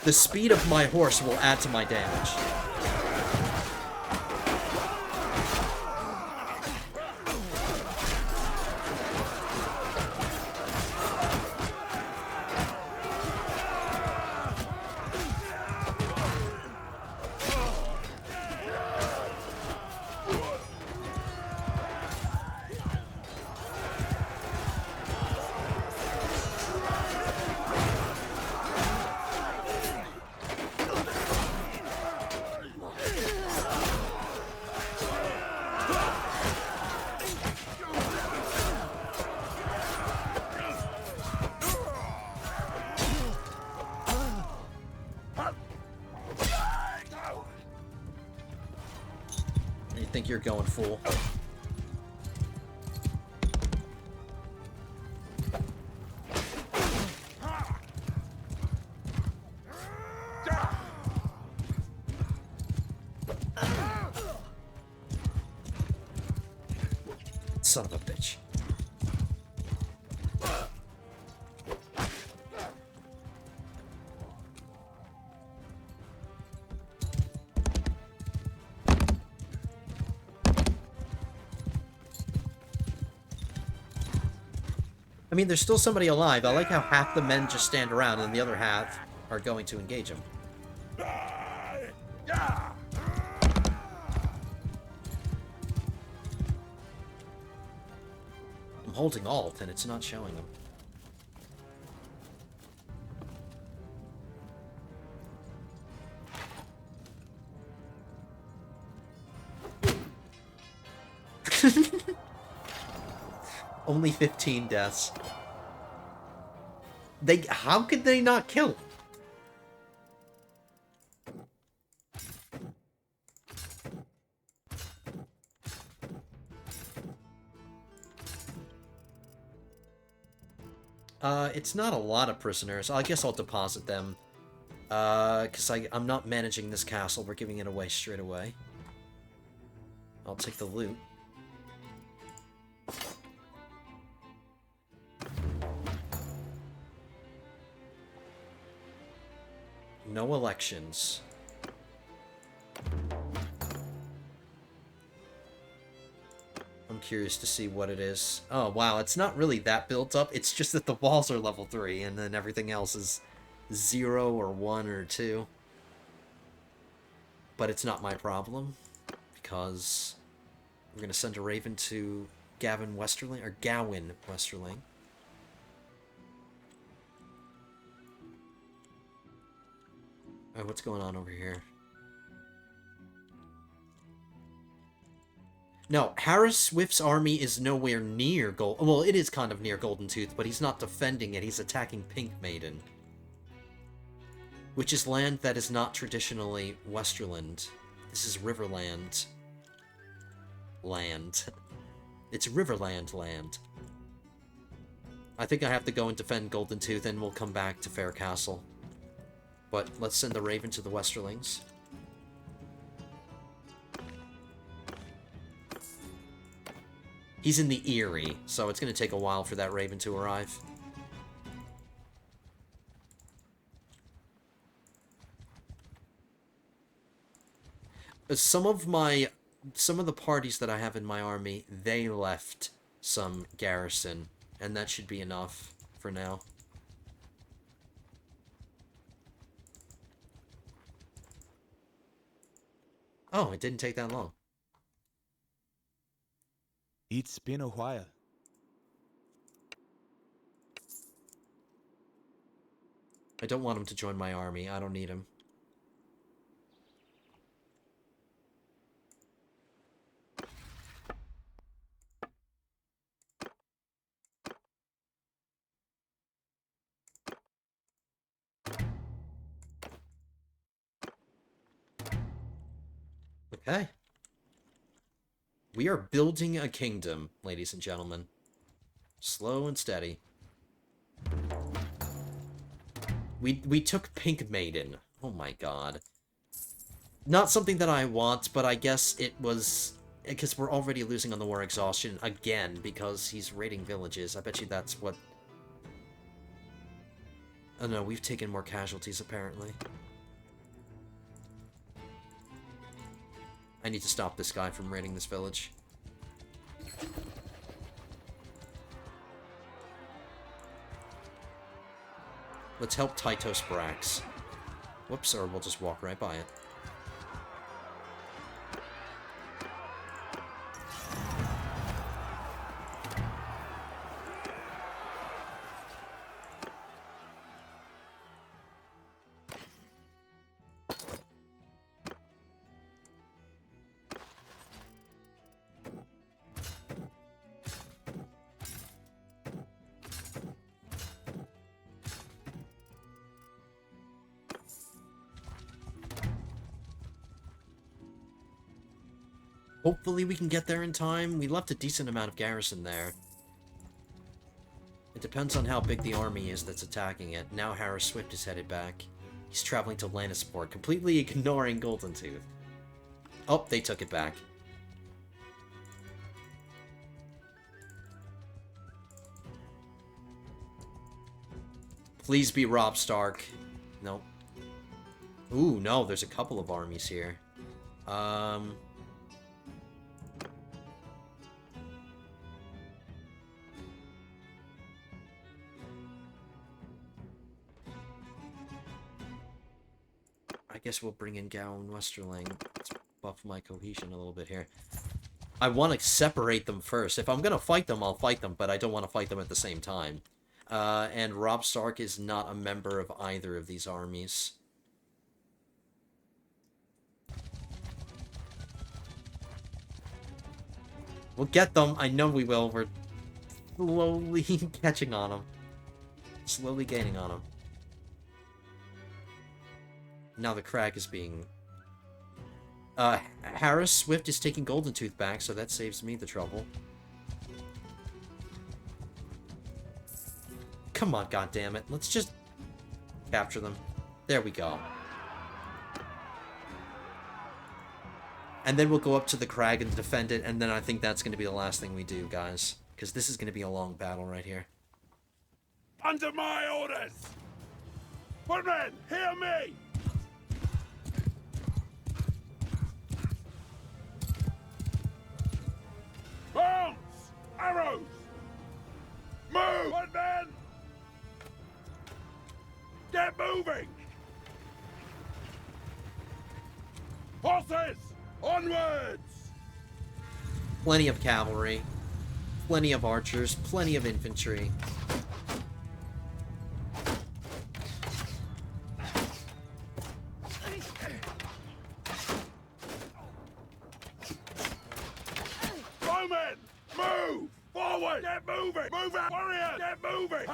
The speed of my horse will add to my damage. Think you're going full. Son of a bitch. I mean, there's still somebody alive. I like how half the men just stand around and the other half are going to engage him. Yeah. I'm holding Alt and it's not showing them. Only 15 deaths. How could they not kill him? It's not a lot of prisoners. I guess I'll deposit them. Because I'm not managing this castle. We're giving it away straight away. I'll take the loot. No elections. I'm curious to see what it is. Oh, wow, it's not really that built up. It's just that the walls are level 3, and then everything else is 0 or 1 or 2. But it's not my problem, because we're going to send a raven to Gawen Westerling. Oh, what's going on over here? No, Harris Swift's army is nowhere near well, it is kind of near Golden Tooth, but he's not defending it. He's attacking Pink Maiden, which is land that is not traditionally Westerland. This is Riverland land. It's Riverland land. I think I have to go and defend Golden Tooth, and we'll come back to Fair Castle. But let's send the Raven to the Westerlings. He's in the Eyrie, so it's going to take a while for that Raven to arrive. Some of the parties that I have in my army, they left some garrison, and that should be enough for now. Oh, it didn't take that long. It's been a while. I don't want him to join my army. I don't need him. Okay. We are building a kingdom, ladies and gentlemen. Slow and steady. We took Pink Maiden. Oh my god. Not something that I want, but I guess it was... Because we're already losing on the war exhaustion again, because he's raiding villages. I bet you that's what... Oh no, we've taken more casualties, apparently. I need to stop this guy from raiding this village. Let's help Tytos Brax. Whoops, or we'll just walk right by it. Hopefully we can get there in time. We left a decent amount of garrison there. It depends on how big the army is that's attacking it. Now Harris Swift is headed back. He's traveling to Lannisport, completely ignoring Golden Tooth. Oh, they took it back. Please be Robb Stark. Nope. Ooh, no, there's a couple of armies here. I guess we'll bring in Gowan Westerling. Let's buff my cohesion a little bit here. I want to separate them first. If I'm going to fight them, I'll fight them, but I don't want to fight them at the same time. And Robb Stark is not a member of either of these armies. We'll get them. I know we will. We're slowly catching on them. Slowly gaining on them. Now the crag is being... Harris Swift is taking Golden Tooth back, so that saves me the trouble. Come on, goddammit. Let's just capture them. There we go. And then we'll go up to the crag and defend it, and then I think that's going to be the last thing we do, guys. Because this is going to be a long battle right here. Under my orders! Footmen, hear me! Bombs! Arrows! Move! Footmen! Get moving! Horses! Onwards! Plenty of cavalry. Plenty of archers. Plenty of infantry. Bowmen! Move! Forward! Get moving! Move out! Warriors! Get moving!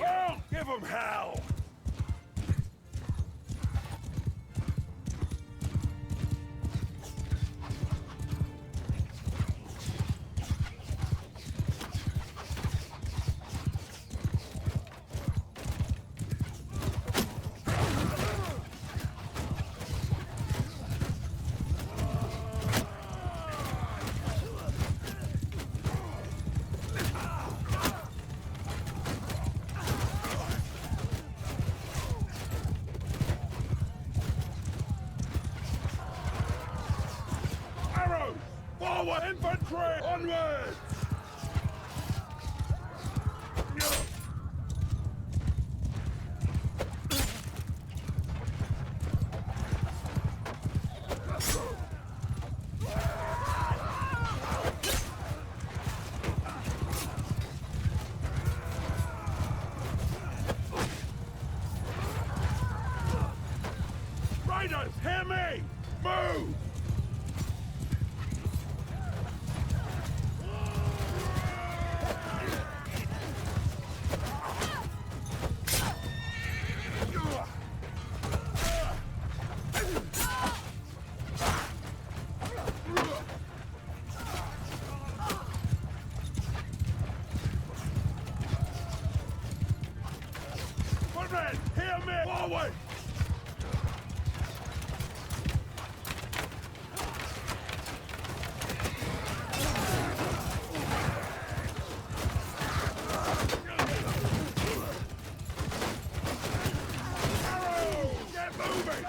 Oh, give them hell! Forward! Infantry! Onwards! Raiders, hear me! Move! Hear me! Forward! Arrow! Get moving!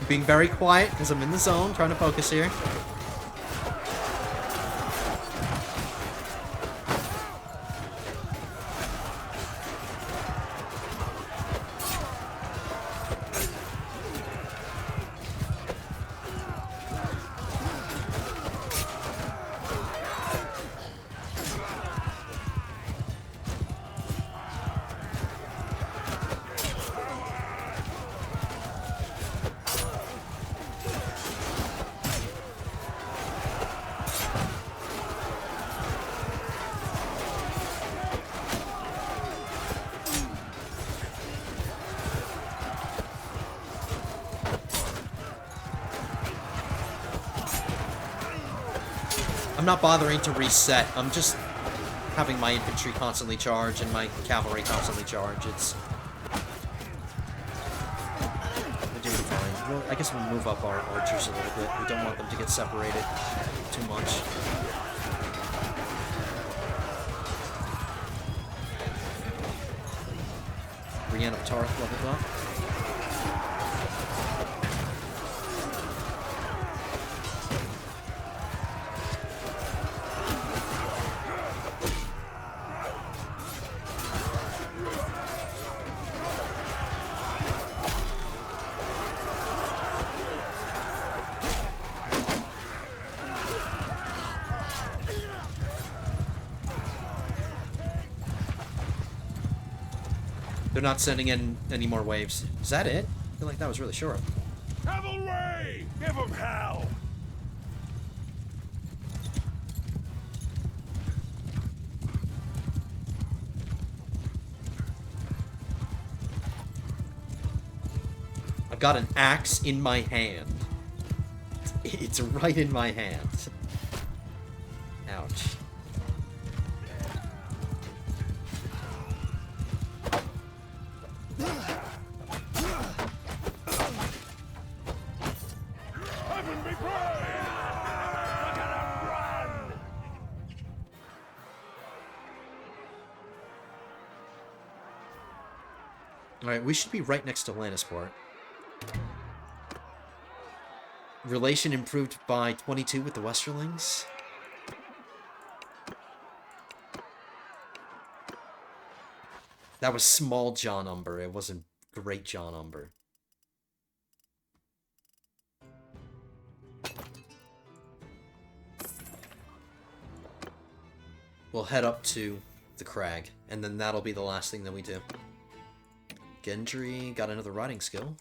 Being very quiet because I'm in the zone, trying to focus here. not bothering to reset. I'm just having my infantry constantly charge and my cavalry constantly charge. They're doing fine. Well, I guess we'll move up our archers a little bit. We don't want them to get separated too much. Brienne of Tarth leveled up. They're not sending in any more waves. Is that it? I feel like that was really short. Cavalry! Give them hell! I've got an axe in my hand. It's right in my hand. Ouch. Heaven be praised! Look at them run! Alright, we should be right next to Lannisport. Relation improved by 22 with the Westerlings. That was small John Umber. It wasn't great John Umber. We'll head up to the crag, and then that'll be the last thing that we do. Gendry got another riding skill.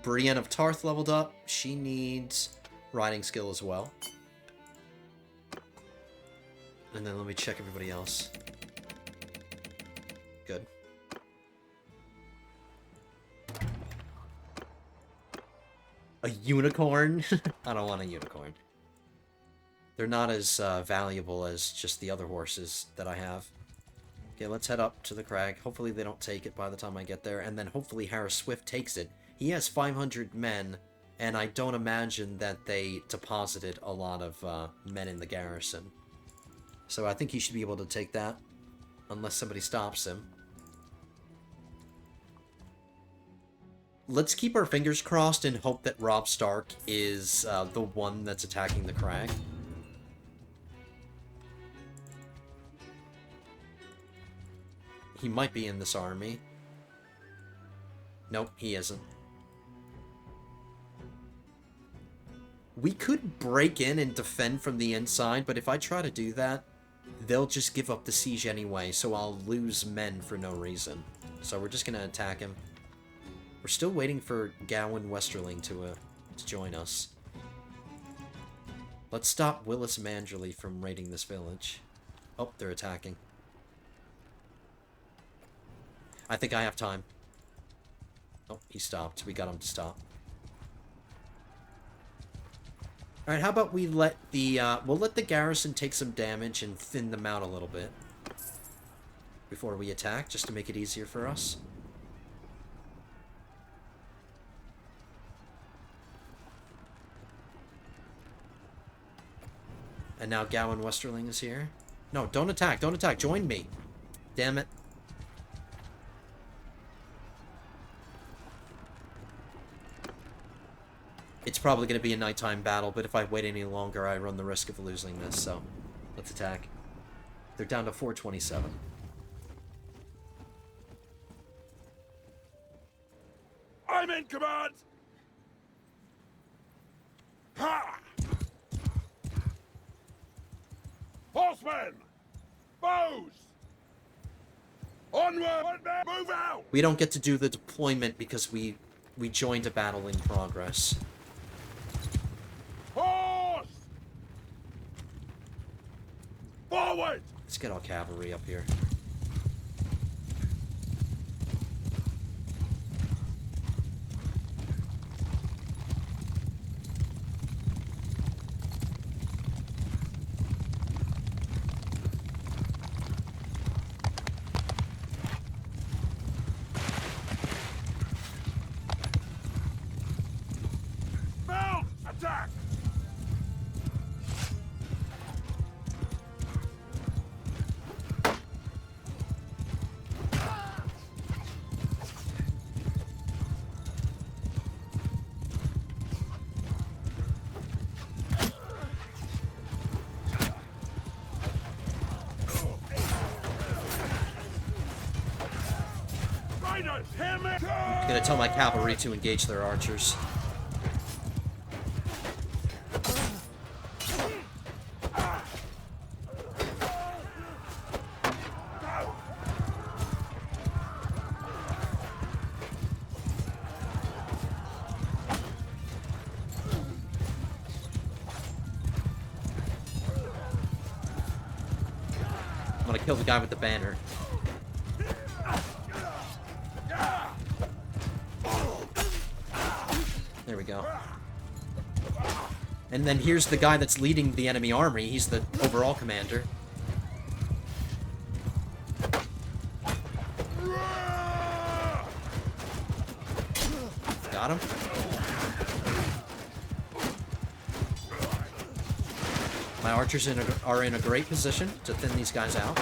Brienne of Tarth leveled up. She needs riding skill as well. And then let me check everybody else. Good. A unicorn? I don't want a unicorn. They're not as valuable as just the other horses that I have. Okay, let's head up to the crag. Hopefully they don't take it by the time I get there. And then hopefully Harris Swift takes it. He has 500 men, and I don't imagine that they deposited a lot of men in the garrison. So I think he should be able to take that, unless somebody stops him. Let's keep our fingers crossed and hope that Robb Stark is the one that's attacking the crag. He might be in this army. Nope, he isn't. We could break in and defend from the inside, but if I try to do that, they'll just give up the siege anyway, so I'll lose men for no reason. So we're just gonna attack him. We're still waiting for Gawain Westerling to join us. Let's stop Willis Manderley from raiding this village. Oh, they're attacking. I think I have time. Oh, he stopped. We got him to stop. Alright, how about we let the, we'll let the garrison take some damage and thin them out a little bit before we attack, just to make it easier for us. And now Gawain Westerling is here. No, don't attack, don't attack, join me. Damn it. It's probably going to be a nighttime battle, but if I wait any longer, I run the risk of losing this, so let's attack. They're down to 427. I'm in command! Ha! Horsemen! Bows! Onward! Move out! We don't get to do the deployment because we joined a battle in progress. Horse! Forward! Let's get our cavalry up here. Traitors, hear me! I'm gonna tell my cavalry to engage their archers. I'm gonna kill the guy with the banner. There we go. And then here's the guy that's leading the enemy army. He's the overall commander. Got him. My archers are in a great position to thin these guys out.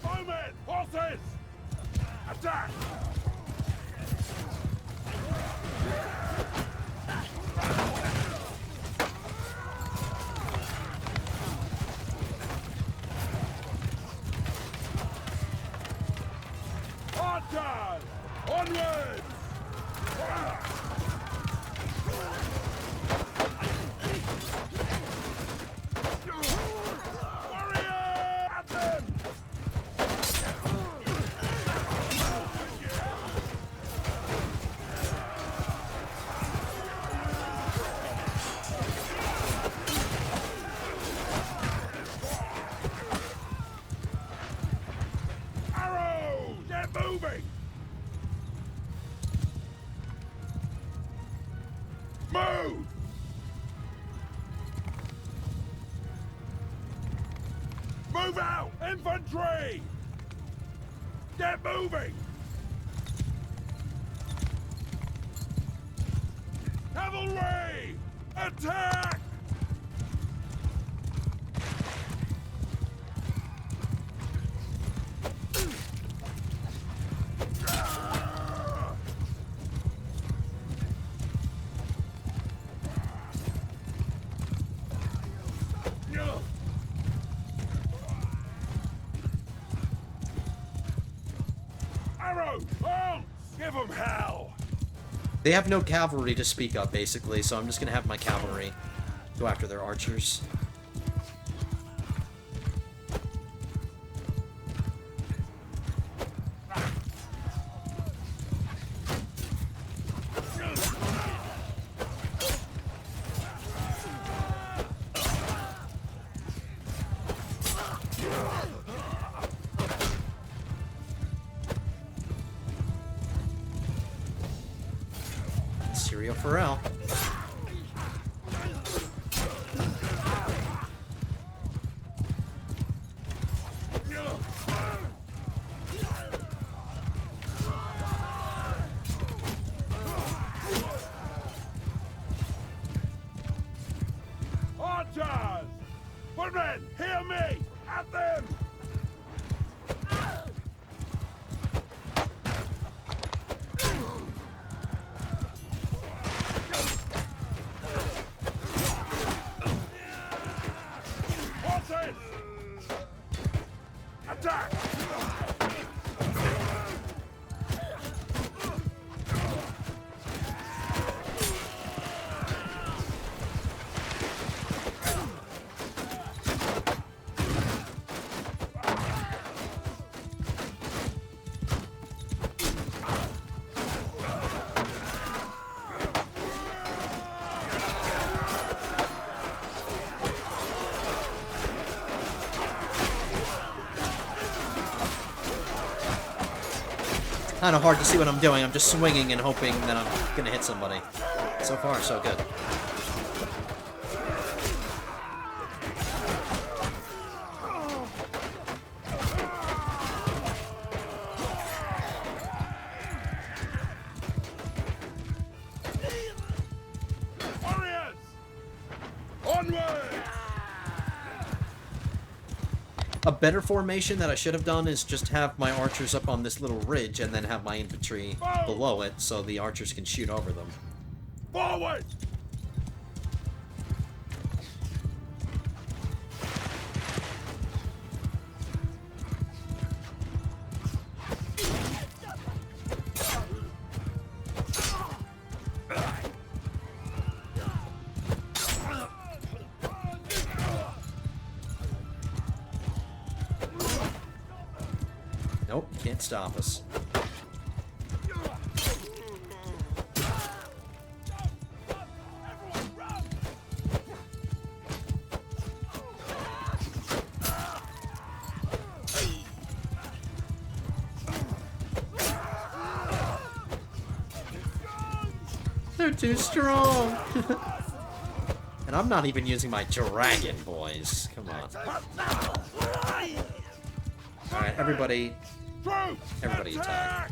Bowmen! Horses! Attack! Archers! Onwards! Warrior! At them! Arrows! Get moving! Move! Move out! Infantry! Get moving! Cavalry! Attack! Arrow! Bounce! Give 'em hell! They have no cavalry to speak of, basically, so I'm just gonna have my cavalry go after their archers. Syrio Pharrell. Archers! Footmen, hear me! At them! Horses! Attack! Kind of hard to see what I'm doing. I'm just swinging and hoping that I'm gonna hit somebody. So far, so good. Warriors! A better formation that I should have done is just have my archers up on this little ridge and then have my infantry below it so the archers can shoot over them. Forward! Nope, can't stop us. They're too strong! And I'm not even using my dragon, boys. Come on. Alright, everybody attack.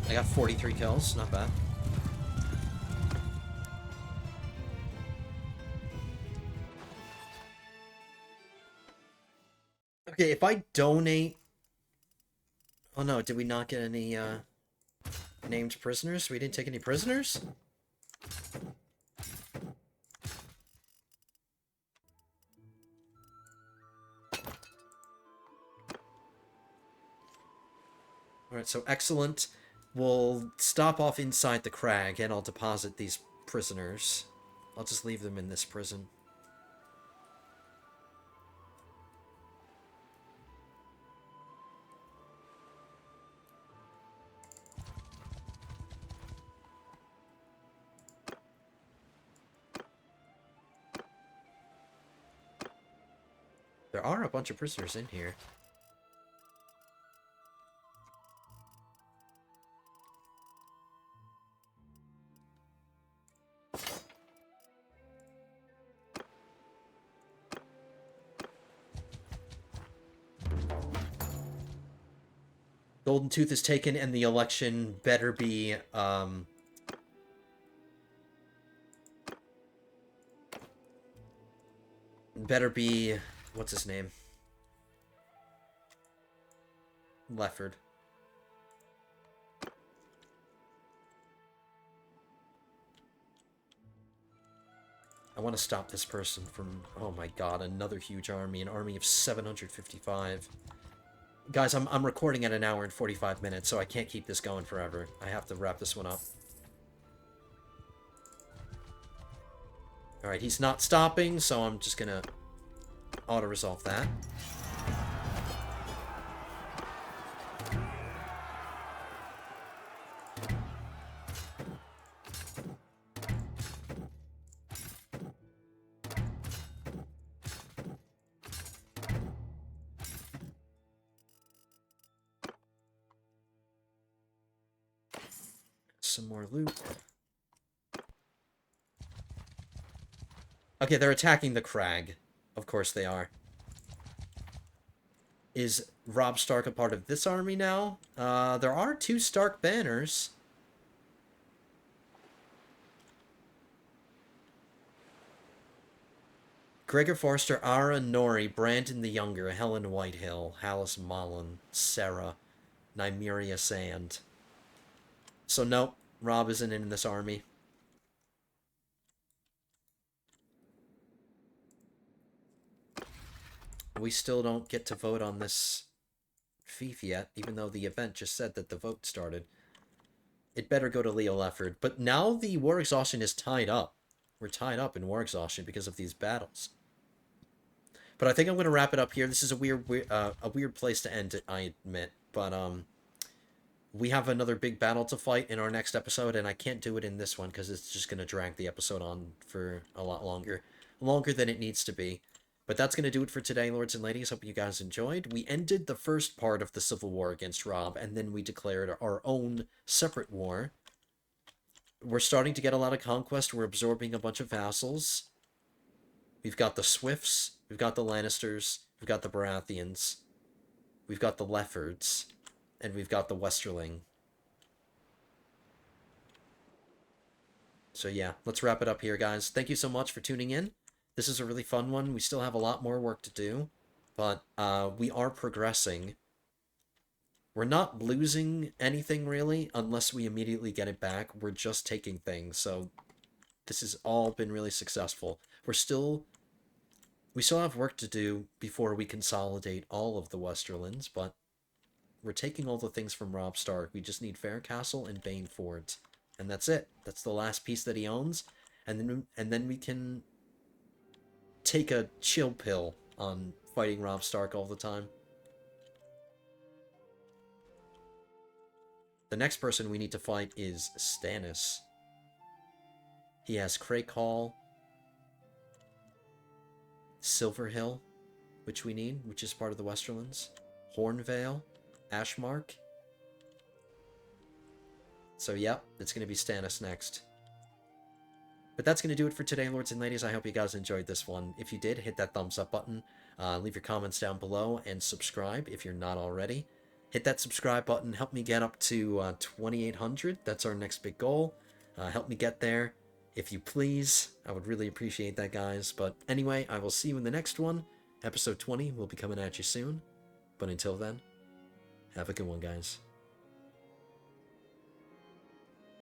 I got 43 kills, not bad. Okay, if I donate... Oh no, did we not get any, named prisoners? We didn't take any prisoners? Alright, so excellent. We'll stop off inside the crag, and I'll deposit these prisoners. I'll just leave them in this prison. There are a bunch of prisoners in here. Golden Tooth is taken, and the election better be, what's his name? Lefford. I want to stop this person from, oh my god, another huge army, an army of 755. Guys, I'm recording at 1 hour and 45 minutes, so I can't keep this going forever. I have to wrap this one up. Alright, he's not stopping, so I'm just gonna auto-resolve that. Some more loot. Okay, they're attacking the crag. Of course they are. Is Robb Stark a part of this army now? There are 2 Stark banners. Gregor Forster, Ara Nori, Brandon the Younger, Helen Whitehill, Hallis Mullen, Sarah, Nymeria Sand. So nope, Robb isn't in this army. We still don't get to vote on this fief yet, even though the event just said that the vote started. It better go to Leo Lefford. But now the war exhaustion is tied up. We're tied up in war exhaustion because of these battles. But I think I'm going to wrap it up here. This is a weird place to end it, I admit. But, we have another big battle to fight in our next episode, and I can't do it in this one because it's just going to drag the episode on for a lot longer. Longer than it needs to be. But that's going to do it for today, lords and ladies. Hope you guys enjoyed. We ended the first part of the Civil War against Robb, and then we declared our own separate war we're starting to get a lot of conquest. We're absorbing a bunch of vassals. We've got the Swifts, we've got the Lannisters, we've got the Baratheons, we've got the Leffords, and we've got the Westerling. So yeah, let's wrap it up here, guys. Thank you so much for tuning in. This is a really fun one. We still have a lot more work to do, but we are progressing. We're not losing anything, really, unless we immediately get it back. We're just taking things, so this has all been really successful. We still have work to do before we consolidate all of the Westerlands, but we're taking all the things from Robb Stark. We just need Fair Castle and Bane Fords, and that's it. That's the last piece that he owns, and then we can take a chill pill on fighting Robb Stark all the time. The next person we need to fight is Stannis. He has Crake Hall, Silverhill, which we need, which is part of the Westerlands, Hornvale, Ashmark. So yep, it's going to be Stannis next. But that's going to do it for today, lords and ladies. I hope you guys enjoyed this one. If you did, hit that thumbs up button, leave your comments down below, and subscribe if you're not already. Hit that subscribe button, help me get up to 2,800. That's our next big goal. Help me get there, if you please. I would really appreciate that, guys. But anyway, I will see you in the next one. Episode 20 will be coming at you soon. But until then, have a good one, guys.